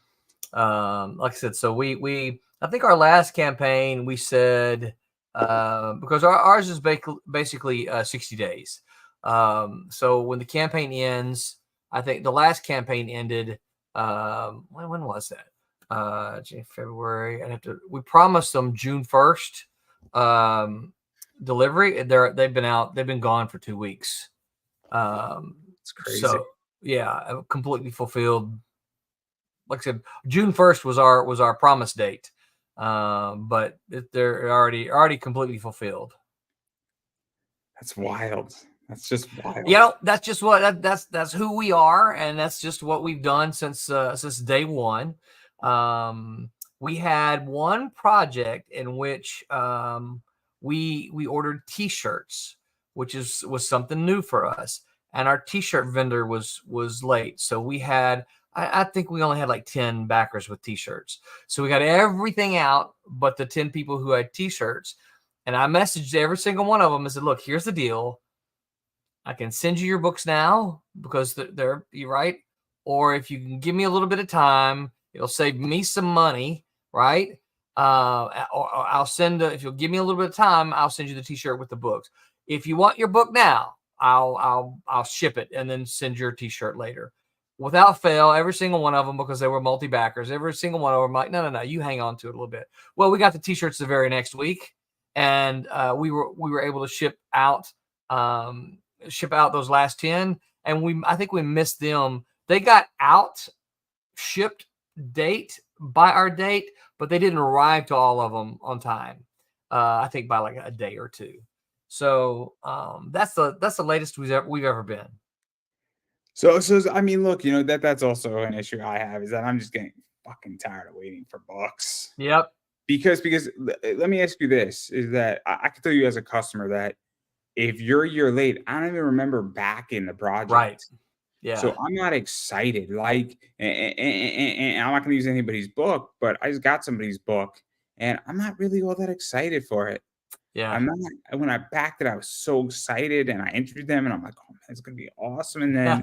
Like I said, so we I think our last campaign we said because ours is basically 60 days. So when the campaign ends, I think the last campaign ended. When was that? February. We promised them June 1st delivery. They've been gone for 2 weeks. it's crazy. So yeah, completely fulfilled. Like I said, June 1st was our promise date, but they're already completely fulfilled. That's wild. That's just wild. You know, that's just that's who we are, and that's just what we've done since day one. We had one project in which we ordered T-shirts, which was something new for us, and our T-shirt vendor was late, so we had. I think we only had like 10 backers with T-shirts. So we got everything out but the 10 people who had T-shirts. And I messaged every single one of them and said, look, here's the deal. I can send you your books now because you're right. Or if you can give me a little bit of time, it'll save me some money, right? Or I'll if you'll give me a little bit of time, I'll send you the T-shirt with the books. If you want your book now, I'll ship it and then send your t-shirt later. Without fail, every single one of them, because they were multi-backers, every single one of them like, no, you hang on to it a little bit. Well, we got the t-shirts the very next week, and we were able to ship out those last 10, and I think we missed them. They got out shipped by our date, but they didn't arrive to all of them on time. I think by like a day or two. So that's the latest we've ever been. So I mean, look, that's also an issue I have, is that I'm just getting fucking tired of waiting for books. Yep. Because let me ask you this, is that I can tell you as a customer that if you're a year late, I don't even remember backing the project. Right. Yeah. So I'm not excited. Like, and I'm not going to use anybody's book, but I just got somebody's book, and I'm not really all that excited for it. Yeah. I'm not. When I backed it, I was so excited, and I interviewed them, and I'm like, "Oh man, it's gonna be awesome!" And then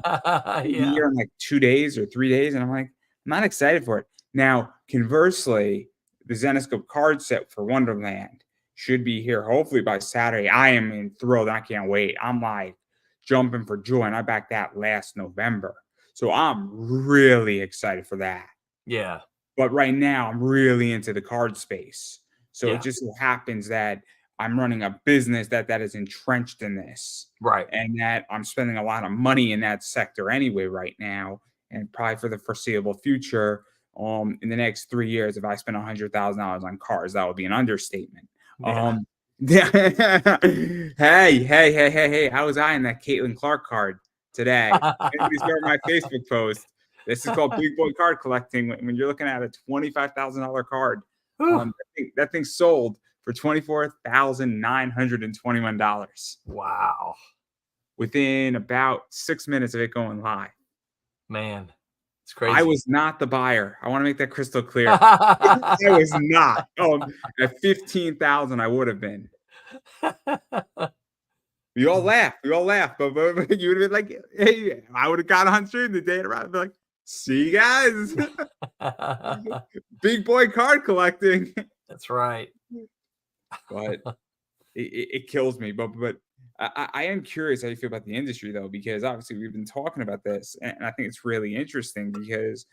here in like 2 days or 3 days, and I'm like, I'm not excited for it. Now, conversely, the Zenescope card set for Wonderland should be here hopefully by Saturday. I am enthralled. I can't wait. I'm like jumping for joy, and I backed that last November, so I'm really excited for that. Yeah. But right now, I'm really into the card space. So it just so happens that I'm running a business that is entrenched in this. Right. And that I'm spending a lot of money in that sector anyway right now, and probably for the foreseeable future. In the next 3 years, if I spend $100,000 on cars, that would be an understatement. Yeah. Hey, how was I in that Caitlin Clark card today? Anybody saw my Facebook post? This is called big boy card collecting. When you're looking at a $25,000 card, that thing sold for $24,921. Wow. Within about 6 minutes of it going live. Man, it's crazy. I was not the buyer. I want to make that crystal clear. I was not. At 15,000, I would have been. We all laughed. But you would have been like, hey, I would have got on stream the day around. I'd be like, see you guys. Big boy card collecting. That's right. But it kills me. But I am curious how you feel about the industry, though, because obviously we've been talking about this, and I think it's really interesting because,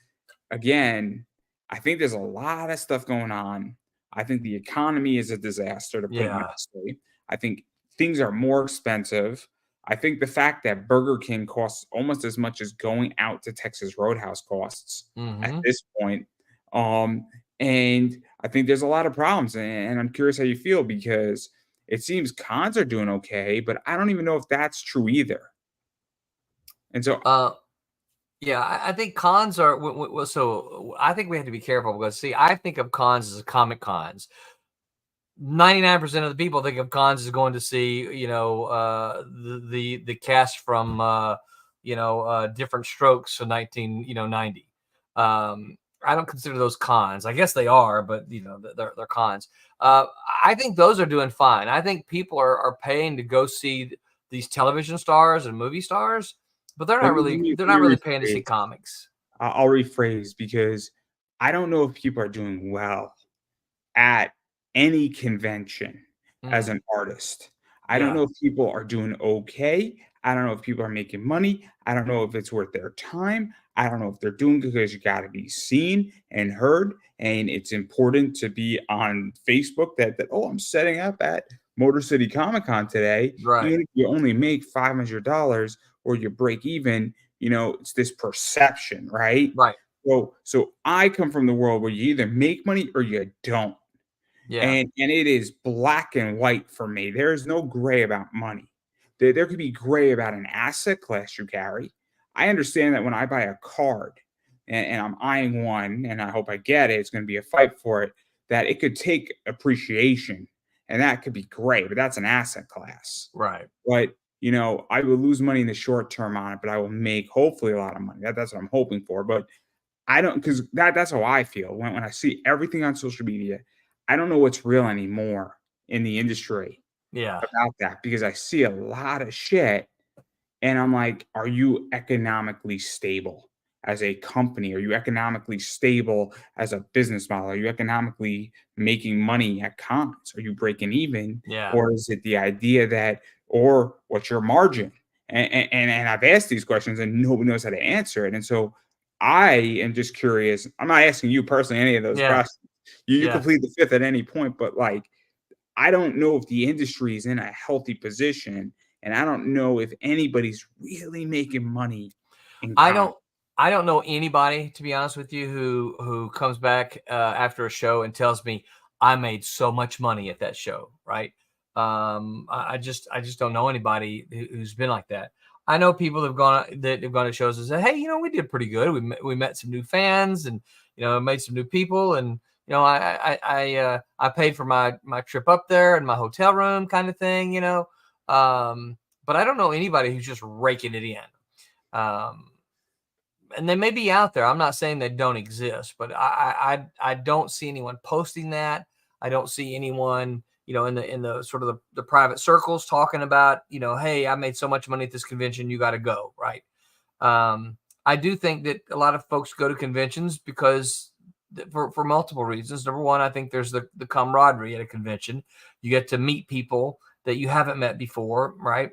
again, I think there's a lot of stuff going on. I think the economy is a disaster, to put it nicely. I think things are more expensive. I think the fact that Burger King costs almost as much as going out to Texas Roadhouse costs at this point. And I think there's a lot of problems, and I'm curious how you feel, because it seems cons are doing okay, but I don't even know if that's true either. And so, yeah, I think cons are so. I think we have to be careful, because I think of cons as comic cons. 99% of the people think of cons as going to see, the cast from, Different Strokes in 1990. I don't consider those cons. I guess they are, but they're cons. I think those are doing fine. I think people are paying to go see these television stars and movie stars, but they're not really paying to see comics. I'll rephrase, because I don't know if people are doing well at any convention as an artist. I don't know if people are doing okay. I don't know if people are making money. I don't know if it's worth their time. I don't know if they're doing it because you got to be seen and heard. And it's important to be on Facebook that I'm setting up at Motor City Comic Con today. Right. Even if you only make $500 or you break even, it's this perception, right? Right. So I come from the world where you either make money or you don't. Yeah. And it is black and white for me. There is no gray about money. There could be gray about an asset class you carry. I understand that when I buy a card and I'm eyeing one, and I hope I get it, it's going to be a fight for it, that it could take appreciation, and that could be great, but that's an asset class. Right. But, I will lose money in the short term on it, but I will make hopefully a lot of money. That's what I'm hoping for. But I don't, because that's how I feel when I see everything on social media. I don't know what's real anymore in the industry about that, because I see a lot of shit, and I'm like, are you economically stable as a company? Are you economically stable as a business model? Are you economically making money at cons? Are you breaking even? Yeah. Or is it the idea that, or what's your margin? And I've asked these questions and nobody knows how to answer it. And so I am just curious. I'm not asking you personally any of those Yeah. questions. You Yeah. complete the fifth at any point, but like I don't know if the industry is in a healthy position, and I don't know if anybody's really making money in I comedy. don't I don't know anybody, to be honest with you, who comes back after a show and tells me I made so much money at that show, right? I just don't know anybody who's been like that. I know people that have gone to shows and said, "Hey, we did pretty good. We met some new fans, and made some new people, and I paid for my trip up there and my hotel room, kind of thing, But I don't know anybody who's just raking it in. Um, and they may be out there. I'm not saying they don't exist, but I don't see anyone posting that. I don't see anyone, in the sort of the private circles talking about, hey, I made so much money at this convention, you got to go, right? I do think that a lot of folks go to conventions because for multiple reasons. Number one, I think there's the camaraderie at a convention. You get to meet people that you haven't met before, right?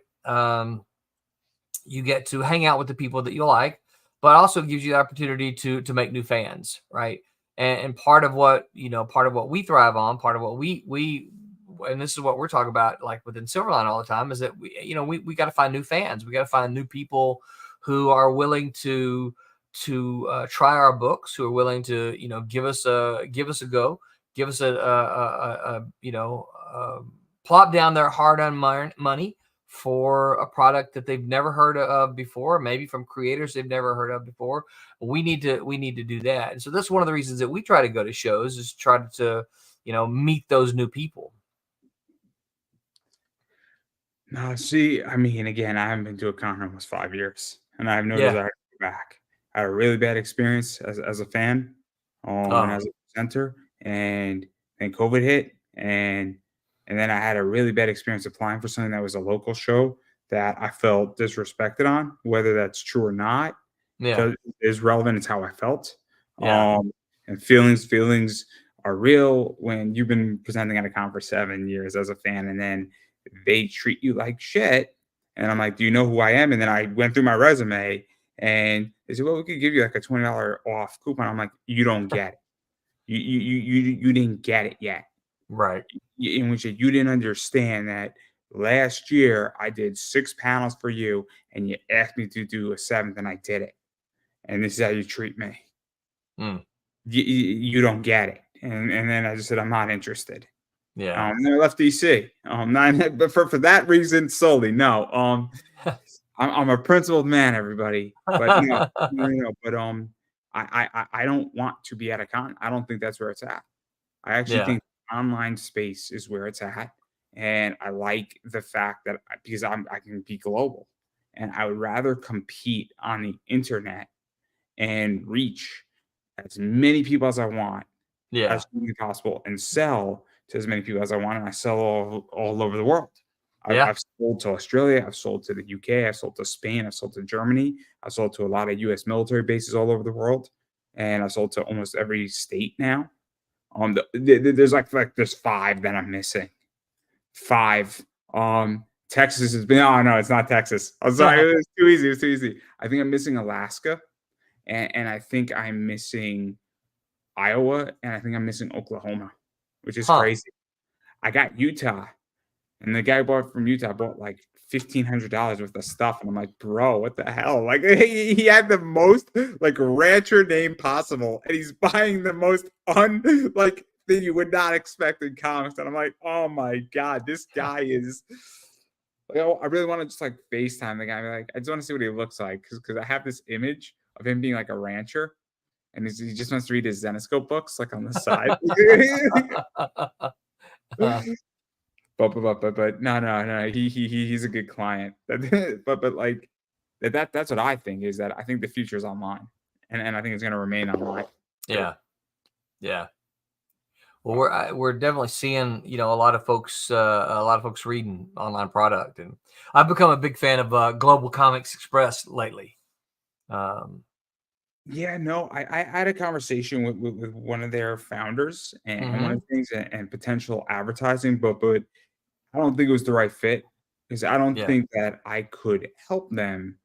You get to hang out with the people that you like, but also gives you the opportunity to make new fans, right? And part of what we thrive on, part of what we and this is what we're talking about, like within Silverline all the time, is that we got to find new fans. We got to find new people who are willing to try our books, who are willing to give us a go, give us plop down their hard-earned money for a product that they've never heard of before, maybe from creators they've never heard of before. We need to do that. And so that's one of the reasons that we try to go to shows, is try to meet those new people. No, see, I mean, again, I haven't been to a con in almost 5 years, and I have no Yeah. desire to go back. I had a really bad experience as a fan, and Oh, as a presenter, and then COVID hit, and then I had a really bad experience applying for something that was a local show that I felt disrespected on. Whether that's true or not, yeah. does is relevant. It's how I felt. Yeah. And feelings are real when you've been presenting at a con for 7 years as a fan, and then they treat you like shit. And I'm like, do you know who I am? And then I went through my resume, and they said, well, we could give you like a $20 off coupon. I'm like, you don't get it. You didn't get it yet. Right. In which you didn't understand that last year I did 6 panels for you, and you asked me to do a seventh, and I did it. And this is how you treat me. Mm, You don't get it. And then I just said, I'm not interested. yeah. And then I left DC. Not, but for that reason solely, no. I'm a principled man, everybody. But no, no, no, no. But I don't want to be at a con. I don't think that's where it's at. I actually Yeah. think online space is where it's at, and I like the fact that because I can be global, and I would rather compete on the internet and reach as many people as I want Yeah. as humanly possible and sell to as many people as I want, and I sell all over the world. Yeah. I've sold to Australia, I've sold to the UK, I've sold to Spain, I've sold to Germany, I've sold to a lot of US military bases all over the world, and I've sold to almost every state now. There's like there's 5 that I'm missing. 5. Texas has been no, it's not Texas. I'm sorry, it was too easy. It was too easy. I think I'm missing Alaska, and I think I'm missing Iowa, and I think I'm missing Oklahoma, which is Huh. crazy. I got Utah, and the guy bought from Utah bought like $1,500 worth of stuff, and I'm like, bro, what the hell? Like he had the most like rancher name possible, and he's buying the most like thing you would not expect in comics, and I'm like, oh my god, this guy is. Like, I really want to just like FaceTime the guy. Like, I just want to see what he looks like because I have this image of him being like a rancher, and he just wants to read his Zenoscope books like on the side. Uh, But no, he's a good client. But like that's what I think is that I think the future is online, and I think it's going to remain online. yeah. Yeah. Well, we're definitely seeing a lot of folks reading online product, and I've become a big fan of Global Comics Express lately. Yeah, no, I had a conversation with one of their founders and one Mm-hmm. of the things and potential advertising, but I don't think it was the right fit. because I don't Yeah. think that I could help them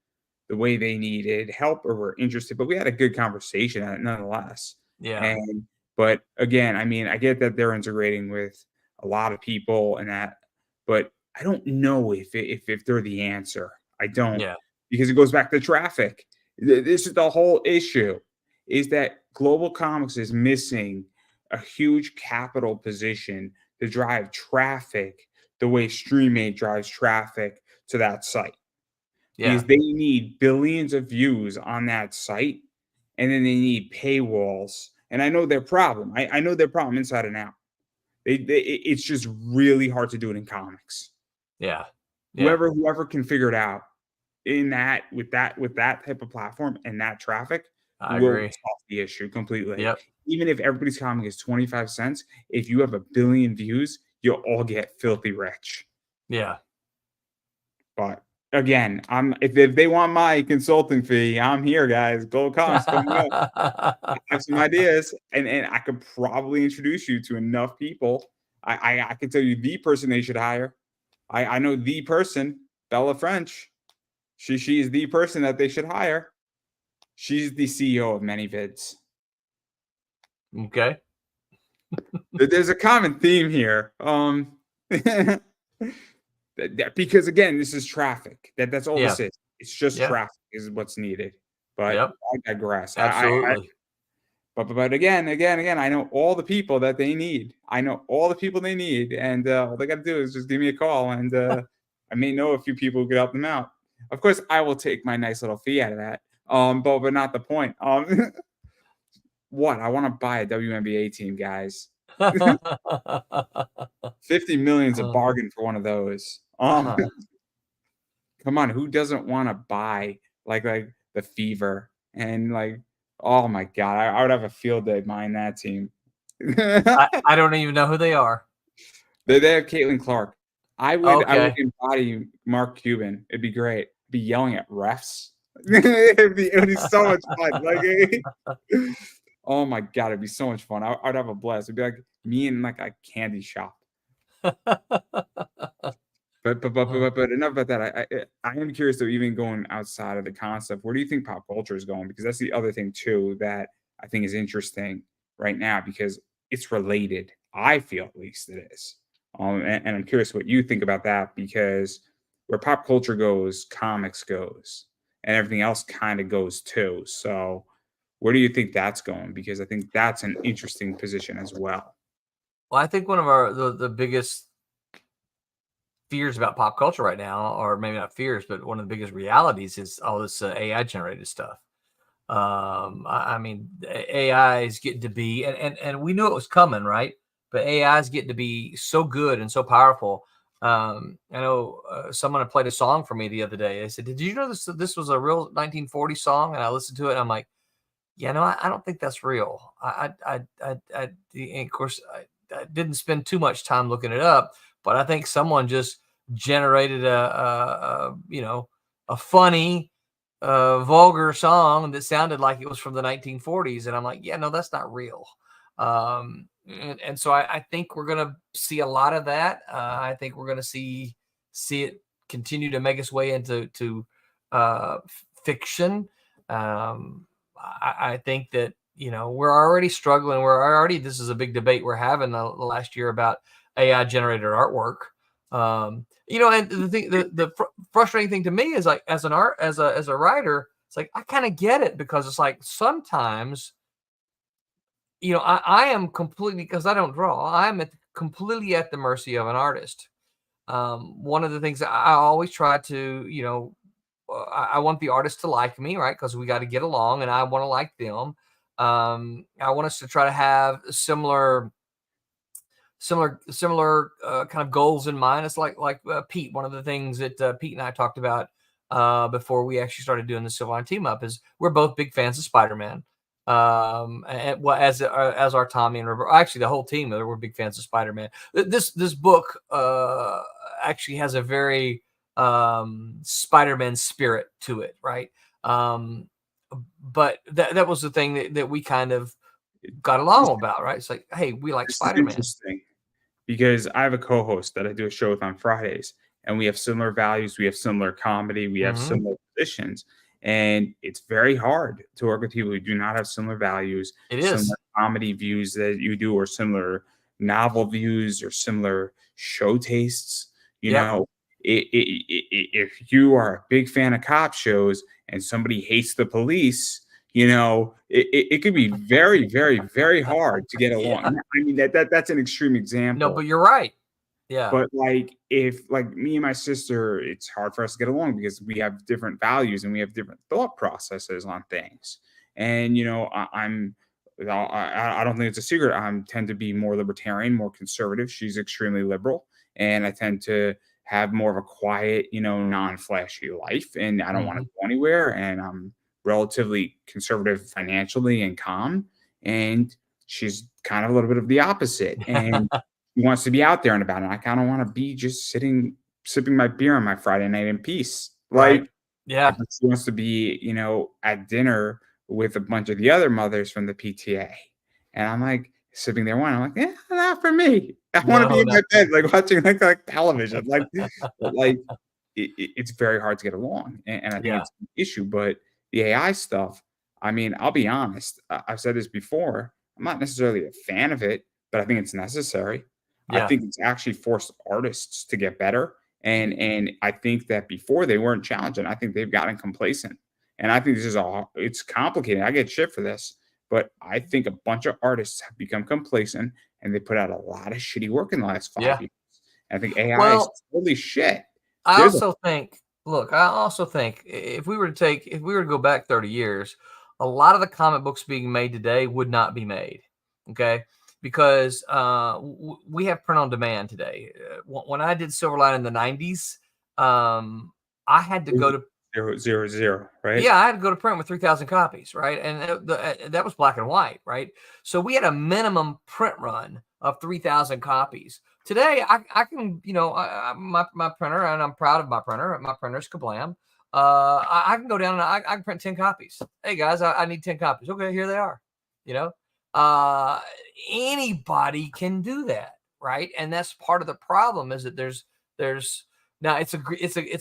the way they needed help or were interested, but we had a good conversation nonetheless. Yeah. And but again, I mean, I get that they're integrating with a lot of people and that, but I don't know if they're the answer. I don't, Yeah. because it goes back to traffic. This is the whole issue, is that global comics is missing a huge capital position to drive traffic the way StreamMate drives traffic to that site, Yeah. because they need billions of views on that site, and then they need paywalls. And I know their problem. I know their problem inside and out. It's just really hard to do it in comics. Yeah. Yeah. Whoever can figure it out in that with that type of platform and that traffic I will agree. solve the issue completely. Yep. Even if everybody's comic is 25 cents, if you have a billion views, you'll all get filthy rich. Yeah. But again, I'm if they want my consulting fee, I'm here, guys. Gold Comms coming up. I have some ideas, and I could probably introduce you to enough people. I can tell you the person they should hire. I know the person, Bella French. She is the person that they should hire. She's the CEO of ManyVids. Okay. There's a common theme here. Because again, this is traffic. That's all Yeah. this is. It's just Yeah. traffic is what's needed. But Yep. I digress. Absolutely. But again, I know all the people that they need. I know all the people they need, and all they got to do is just give me a call, and I may know a few people who could help them out. Of course, I will take my nice little fee out of that. But not the point. What I want to buy a WNBA team, guys. 50 million is a bargain for one of those. Come on, who doesn't want to buy like the Fever and like, oh my god, I would have a field day buying that team. I don't even know who they are. They have Caitlin Clark. I would Okay. embody Mark Cuban. It'd be great. Be yelling at refs. It would be so much fun. Like, oh my god, it'd be so much fun. I'd have a blast. It'd be like me in like a candy shop. But enough about that. I am curious though, even going outside of the concept, where do you think pop culture is going? Because that's the other thing too that I think is interesting right now, because it's related. I feel at least it is. And I'm curious what you think about that, because where pop culture goes, comics goes, and everything else kind of goes too. So where do you think that's going? Because I think that's an interesting position as well. Well, I think one of our the biggest fears about pop culture right now, or maybe not fears, but one of the biggest realities is all this AI generated stuff. I mean, AI is getting to be, and we knew it was coming, right? But AI is getting to be so good and so powerful. I know someone had played a song for me the other day. They said, "Did you know this was a real 1940 song?" And I listened to it, and I'm like, "Yeah, no, I don't think that's real." And of course, I didn't spend too much time looking it up, but I think someone just generated a funny, vulgar song that sounded like it was from the 1940s, and I'm like, yeah, no, that's not real. And so I think we're going to see a lot of that. I think we're going to see it continue to make its way into fiction. I think that we're already struggling. This is a big debate we're having the last year about AI generated artwork. And the frustrating thing to me is, like, as a writer, it's like I kind of get it, because it's like sometimes I am completely, because I don't draw, I'm completely at the mercy of an artist. One of the things that I always try to I want the artist to like me, right? Because we got to get along, and I want to like them. I want us to try to have similar kind of goals in mind. It's like Pete. One of the things that Pete and I talked about before we actually started doing the Silverline team up is we're both big fans of Spider-Man. And, well, as our Tommy and Roberto, actually the whole team, we're big fans of Spider-Man. This book actually has a very Spider-Man spirit to it, right? But that was the thing that we kind of got along about, right? It's like, hey, we like This is Spider-Man. interesting, because I have a co-host that I do a show with on Fridays, and we have similar values, we have similar comedy, we have Mhm. similar positions. And it's very hard to work with people who do not have similar values, It similar is. comedy views that you do, or similar novel views, or similar show tastes. You Yep. know, if you are a big fan of cop shows and somebody hates the police, it could be very, very, very hard to get along. Yeah. I mean, that's an extreme No, example. but you're right. Yeah. But like, if like me and my sister, it's hard for us to get along because we have different values and we have different thought processes on things. And I don't think it's a secret. I tend to be more libertarian, more conservative. She's extremely liberal, and I tend to have more of a quiet, non-flashy life. And I don't want to Mhm. go anywhere. And I'm relatively conservative financially and calm. And she's kind of a little bit of the opposite. And he wants to be out there and about, and I kind of want to be just sitting, sipping my beer on my Friday night in peace. Right. Like, Yeah. she wants to be, at dinner with a bunch of the other mothers from the PTA. And I'm like sipping their wine. I'm like, yeah, not for me. I want to be No, in no. my bed, like watching like television. Like it's very hard to get along. And I think Yeah. it's an issue. But the AI stuff, I mean, I'll be honest. I've said this before. I'm not necessarily a fan of it, but I think it's necessary. I Yeah. think it's actually forced artists to get better. And I think that before they weren't challenged, and I think they've gotten complacent. And I think this is all it's complicated. I get shit for this, but I think a bunch of artists have become complacent and they put out a lot of shitty work in the last 5 years. Yeah. And I think AI is Well, totally shit. I There's a also think, look, I also think if we were to go back 30 years, a lot of the comic books being made today would not be made. Okay. Because we have print on demand today. When I did Silverline in the 90s, I had to go to, 000, right? yeah, I had to go to print with 3,000 copies, right? And that was black and white, right? So we had a minimum print run of 3,000 copies. Today, I can, my printer, and I'm proud of my printer. My printer's Kablam. I can go down and I can print 10 copies. Hey guys, I need 10 copies. Okay, here they are. You know, uh, anybody can do that, right? And that's part of the problem is that there's now it's a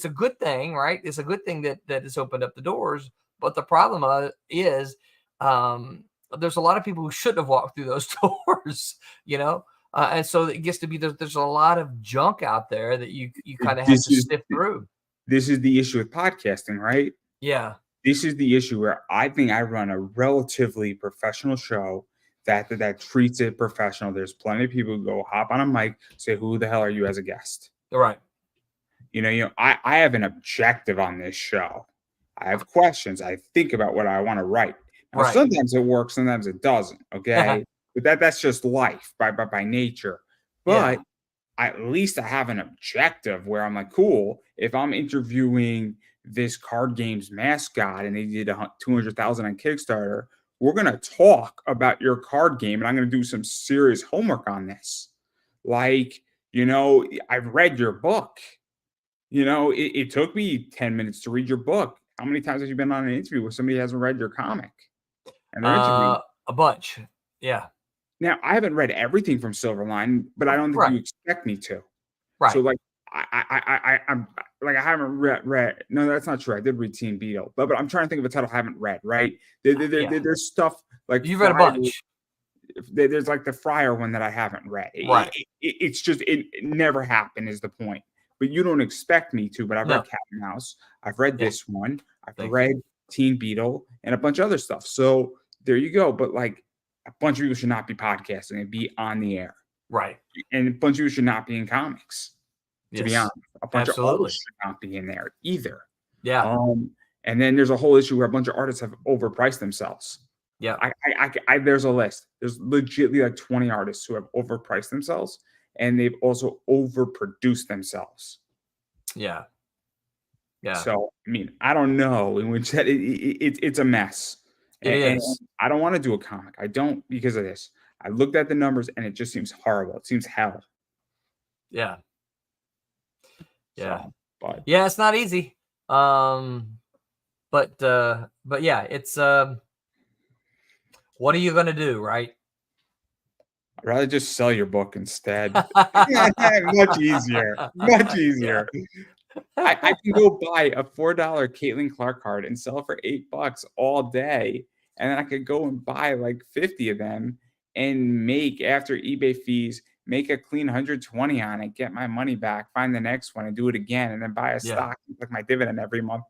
good thing, right? It's a good thing that it's opened up the doors. But the problem is there's a lot of people who shouldn't have walked through those doors, and so it gets to be there's a lot of junk out there that you kind of have This to is sift through. this is the issue with podcasting, right? Yeah, This is the issue where I think I run a relatively professional show that treats it professional. There's plenty of people who go hop on a mic, say, "Who the hell are you as a guest?" you're right. I have an objective on this show. I have questions. I think about what I want to write. Now, Right. sometimes it works, sometimes it doesn't. Okay, but that's just life by nature. Yeah. But at least I have an objective where I'm like, cool. If I'm interviewing this card game's mascot and they did 200,000 on Kickstarter, we're gonna talk about your card game, and I'm gonna do some serious homework on this. Like, I've read your book. It took me 10 minutes to read your book. How many times have you been on an interview where somebody hasn't read your comic and they're interviewing? A bunch. Yeah. Now, I haven't read everything from Silverline, but I don't think Right. you expect me to. So, Right. like, I'm like, I haven't read. No, that's not true. I did read Teen Beetle, but I'm trying to think of a title I haven't read. Right? Yeah. There's stuff like You've read a bunch. There's like the Friar one that I haven't read. Right. It's just it never happened is the point. But you don't expect me to. But I've No. read Cat and Mouse. I've read Yeah. this one. I've Thank read Teen Beetle and a bunch of other stuff. So there you go. But like a bunch of people should not be podcasting and be on the air. Right. And a bunch of people should not be in comics. To be honest, a bunch of Absolutely. artists should not be in there either. Yeah. And then there's a whole issue where a bunch of artists have overpriced themselves. Yeah. There's a list. There's legitimately like 20 artists who have overpriced themselves, and they've also overproduced themselves. Yeah. Yeah. So I mean, I don't know. In which it's a mess. It And is. I don't want to do a comic. I don't because of this. I looked at the numbers and it just seems horrible. It seems hell. Yeah. Yeah. So, but Yeah, it's not easy. But yeah, it's what are you gonna do, right? rather just sell your book instead. Much easier. Much easier. I can go buy a $4 Caitlin Clark card and sell it for $8 all day. And then I could go and buy like 50 of them and make, after eBay fees, make a clean 120 on it, get my money back, find the next one and do it again, and then buy a stock, like my dividend every month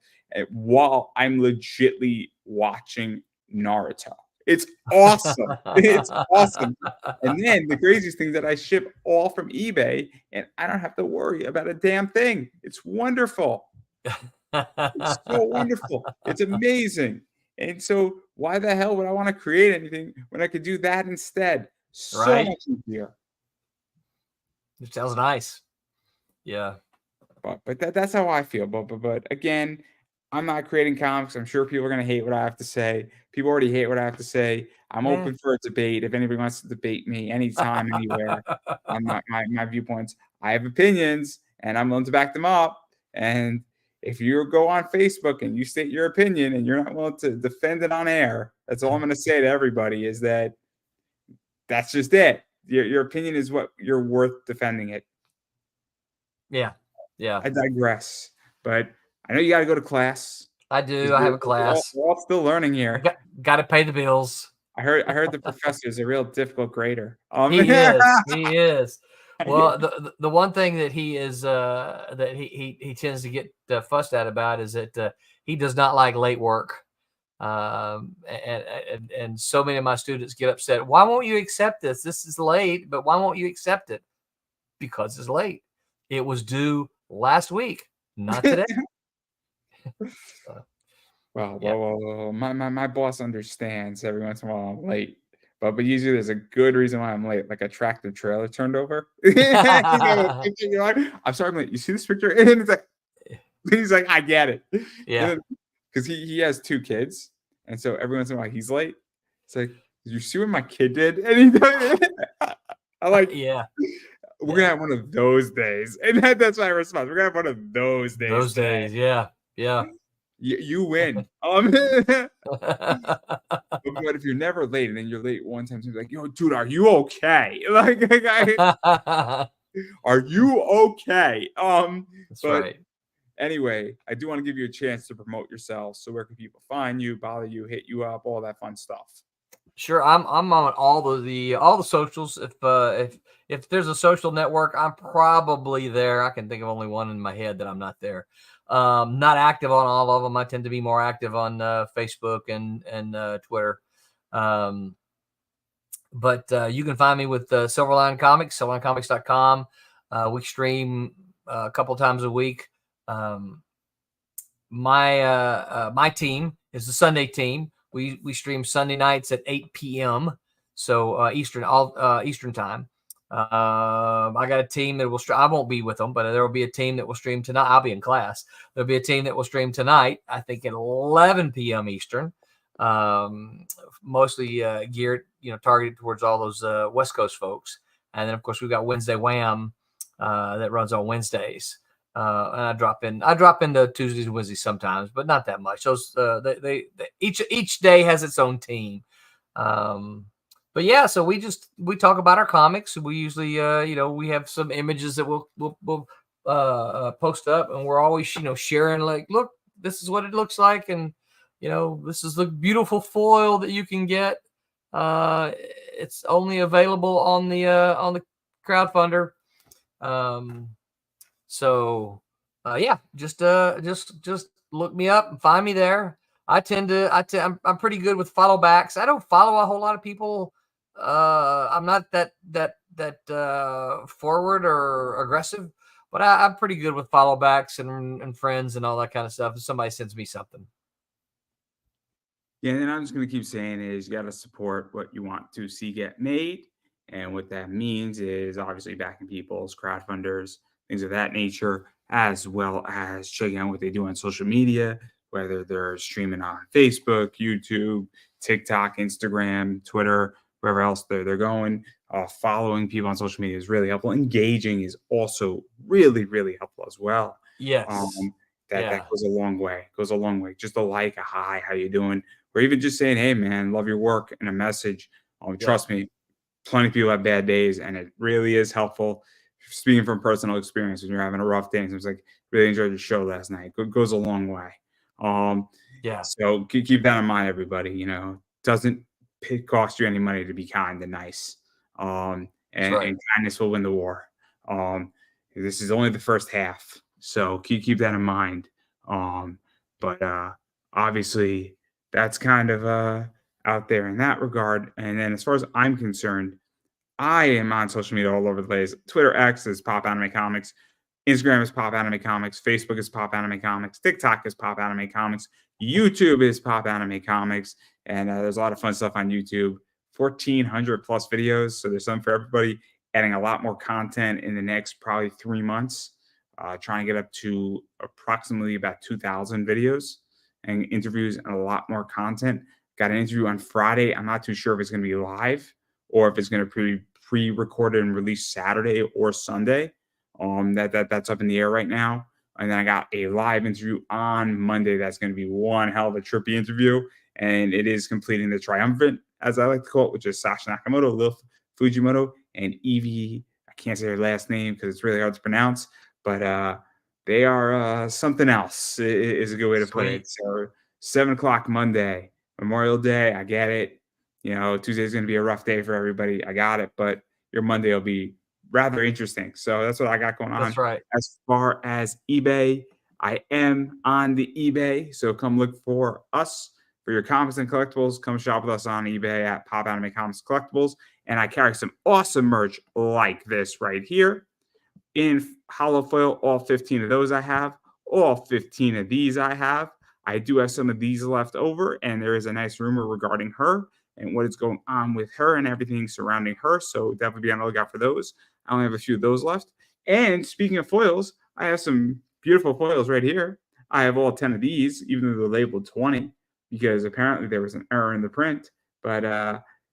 while I'm legitly watching Naruto. It's awesome. It's awesome. And then the craziest thing that I ship all from eBay and I don't have to worry about a damn thing. It's wonderful. It's so wonderful. It's amazing. And so why the hell would I want to create anything when I could do that instead? So Right. much easier. It sounds nice. Yeah. But that's how I feel. But again, I'm not creating comics. I'm sure people are gonna hate what I have to say. People already hate what I have to say. I'm Eh. open for a debate. If anybody wants to debate me anytime, anywhere on my viewpoints, I have opinions and I'm willing to back them up. And if you go on Facebook and you state your opinion and you're not willing to defend it on air, that's all I'm gonna say to everybody is that that's just it. Your opinion is what you're worth defending it. Yeah. Yeah. I digress. But I know you got to go to class. I do. I have a class. We're all still learning here. Got to pay the bills. I heard the professor is a real difficult grader. He is. He is. Well, the one thing that he is that he tends to get fussed at about is that he does not like late work. And so many of my students get upset. Why won't you accept this? This is late, but why won't you accept it? Because it's late. It was due last week, not today. Well, my boss understands every once in a while I'm late. But usually there's a good reason why I'm late, like a tractor trailer turned over. I'm sorry, I'm late. You see this picture? And it's like, he's like, I get it. Yeah. Because he has 2 kids. And so every once in a while he's late. It's like, did you see what my kid did? And I like, yeah. We're gonna have one of those days. And that's my response. We're gonna have one of those days. Those days, yeah. Yeah. You win. But if you're never late and then you're late one time, you're like, yo, dude, are you okay? Like, are you okay? That's right. Anyway, I do want to give you a chance to promote yourself. So where can people find you, bother you, hit you up, all that fun stuff? Sure, I'm on all the socials. If there's a social network, I'm probably there. I can think of only one in my head that I'm not there. Not active on all of them. I tend to be more active on Facebook and Twitter. But you can find me with Silverline Comics, silverlinecomics.com. We stream a couple times a week. My team is the Sunday team. We stream Sunday nights at 8 p.m. So Eastern time. I got a team that will stream. I won't be with them, but there will be a team that will stream tonight. I'll be in class. There'll be a team that will stream tonight, I think at 11 p.m. Eastern. Mostly geared, targeted towards all those West Coast folks. And then of course we've got Wednesday Wham that runs on Wednesdays. And I drop into Tuesdays and Wednesdays sometimes, but not that much. Those they each day has its own team. But yeah, so we talk about our comics. We usually we have some images that we'll post up, and we're always sharing, like, look, this is what it looks like, and this is the beautiful foil that you can get. It's only available on the crowdfunder. So yeah, just look me up and find me there. I'm pretty good with follow backs. I don't follow a whole lot of people. I'm not that forward or aggressive, but I'm pretty good with follow backs and friends and all that kind of stuff. If somebody sends me something. Yeah, and I'm just going to keep saying is you got to support what you want to see get made. And what that means is obviously backing people's crowdfunders, things of that nature, as well as checking out what they do on social media, whether they're streaming on Facebook, YouTube, TikTok, Instagram, Twitter, wherever else they're going. Following people on social media is really helpful. Engaging is also really, really helpful as well. Yes. That goes a long way. Goes a long way. Just a like, a hi, how you doing? Or even just saying, hey, man, love your work, and a message. Trust me, plenty of people have bad days, and it really is helpful. Speaking from personal experience, when you're having a rough day, and it's like, really enjoyed your show last night. It goes a long way. Um, Yeah, so keep that in mind, everybody. Doesn't cost you any money to be kind and nice. that's right. And kindness will win the war. Um, this is only the first half, so keep that in mind. But obviously, that's kind of out there in that regard. And then, as far as I'm concerned, I am on social media all over the place. Twitter X is Pop Anime Comics. Instagram is Pop Anime Comics. Facebook is Pop Anime Comics. TikTok is Pop Anime Comics. YouTube is Pop Anime Comics. And there's a lot of fun stuff on YouTube. 1,400 plus videos. So there's something for everybody. Adding a lot more content in the next probably 3 months. Trying to get up to approximately about 2,000 videos and interviews and a lot more content. Got an interview on Friday. I'm not too sure if it's going to be live or if it's going to be pre-recorded and released Saturday or Sunday. That's up in the air right now. And then I got a live interview on Monday. That's going to be one hell of a trippy interview. And it is completing the triumvirate, as I like to call it, which is Sasha Nakamoto, Lil Fujimoto, and Evie. I can't say her last name because it's really hard to pronounce, but they are something else, is a good way to put it. So 7 o'clock Monday, Memorial Day. I get it. Tuesday's going to be a rough day for everybody. I got it. But your Monday will be rather interesting. So that's what I got going on. That's right. As far as eBay, I am on the eBay. So come look for us for your comics and collectibles. Come shop with us on eBay at Pop Anime Comics Collectibles. And I carry some awesome merch like this right here. In hollow foil, all 15 of those I have. All 15 of these I have. I do have some of these left over, and there is a nice rumor regarding her and what is going on with her and everything surrounding her. So definitely be on the lookout for those. I only have a few of those left. And speaking of foils, I have some beautiful foils right here. I have all 10 of these, even though they're labeled 20, because apparently there was an error in the print. But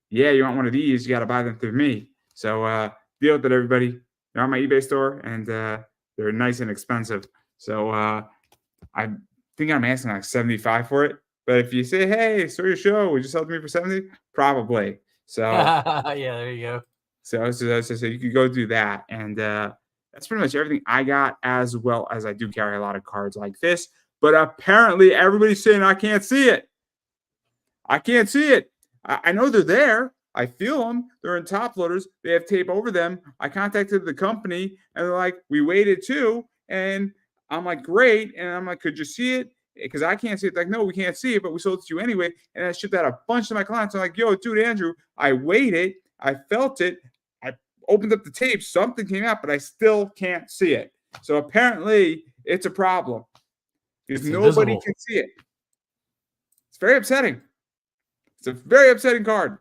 yeah, you want one of these, you got to buy them through me. So deal with it, everybody. They're on my eBay store, and they're nice and expensive. So I think I'm asking like 75 for it. But if you say, hey, saw your show, would you sell it to me for 70? Probably. So Yeah, there you go. So you could go do that. And that's pretty much everything I got, as well as I do carry a lot of cards like this. But apparently everybody's saying I can't see it. I can't see it. I know they're there. I feel them. They're in top loaders. They have tape over them. I contacted the company, and they're like, we waited too. And I'm like, great. And I'm like, could you see it? Because I can't see it. Like, no, we can't see it, but we sold it to you anyway. And I shipped out a bunch of my clients. I'm like, yo, dude, Andrew, I waited. I felt it. I opened up the tape. Something came out, but I still can't see it. So apparently it's a problem because nobody can see it. It's very upsetting. It's a very upsetting card.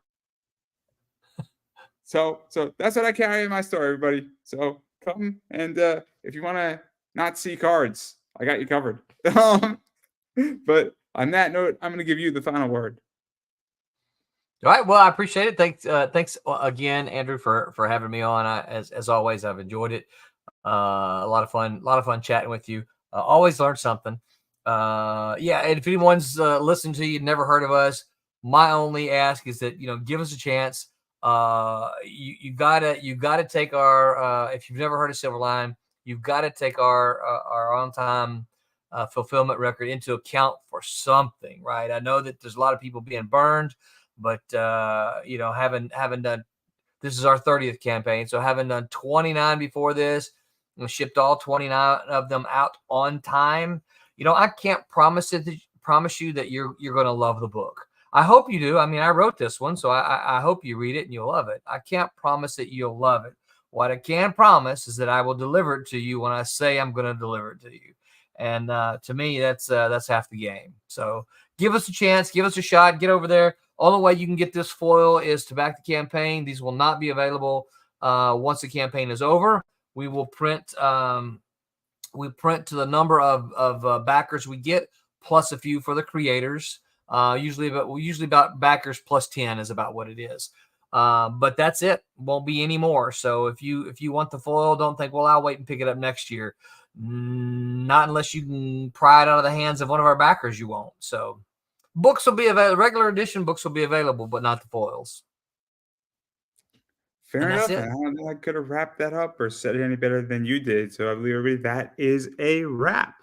So that's what I carry in my store, everybody. So come and if you want to not see cards, I got you covered. But on that note, I'm going to give you the final word. All right. Well, I appreciate it. Thanks again, Andrew, for having me on. As always, I've enjoyed it. A lot of fun chatting with you. Always learn something. Yeah. And if anyone's listening to you, never heard of us, my only ask is that, give us a chance. You gotta take our, if you've never heard of Silverline, you've got to take our on-time fulfillment record into account for something, right? I know that there's a lot of people being burned, but having done, this is our 30th campaign, so having done 29 before this, and shipped all 29 of them out on time, I can't promise you that you're going to love the book. I hope you do. I mean, I wrote this one, so I hope you read it and you'll love it. I can't promise that you'll love it. What I can promise is that I will deliver it to you when I say I'm going to deliver it to you. And to me, that's half the game. So give us a chance, give us a shot, get over there. Only way you can get this foil is to back the campaign. These will not be available once the campaign is over. We will print to the number of backers we get, plus a few for the creators. Usually about backers plus 10 is about what it is. But that's it. Won't be any more. So if you want the foil, don't think, well, I'll wait and pick it up next year. Not unless you can pry it out of the hands of one of our backers, you won't. So books will be available. Regular edition books will be available, but not the foils. Fair And that's enough, and it. I don't think I could have wrapped that up or said it any better than you did. So I believe everybody that is a wrap.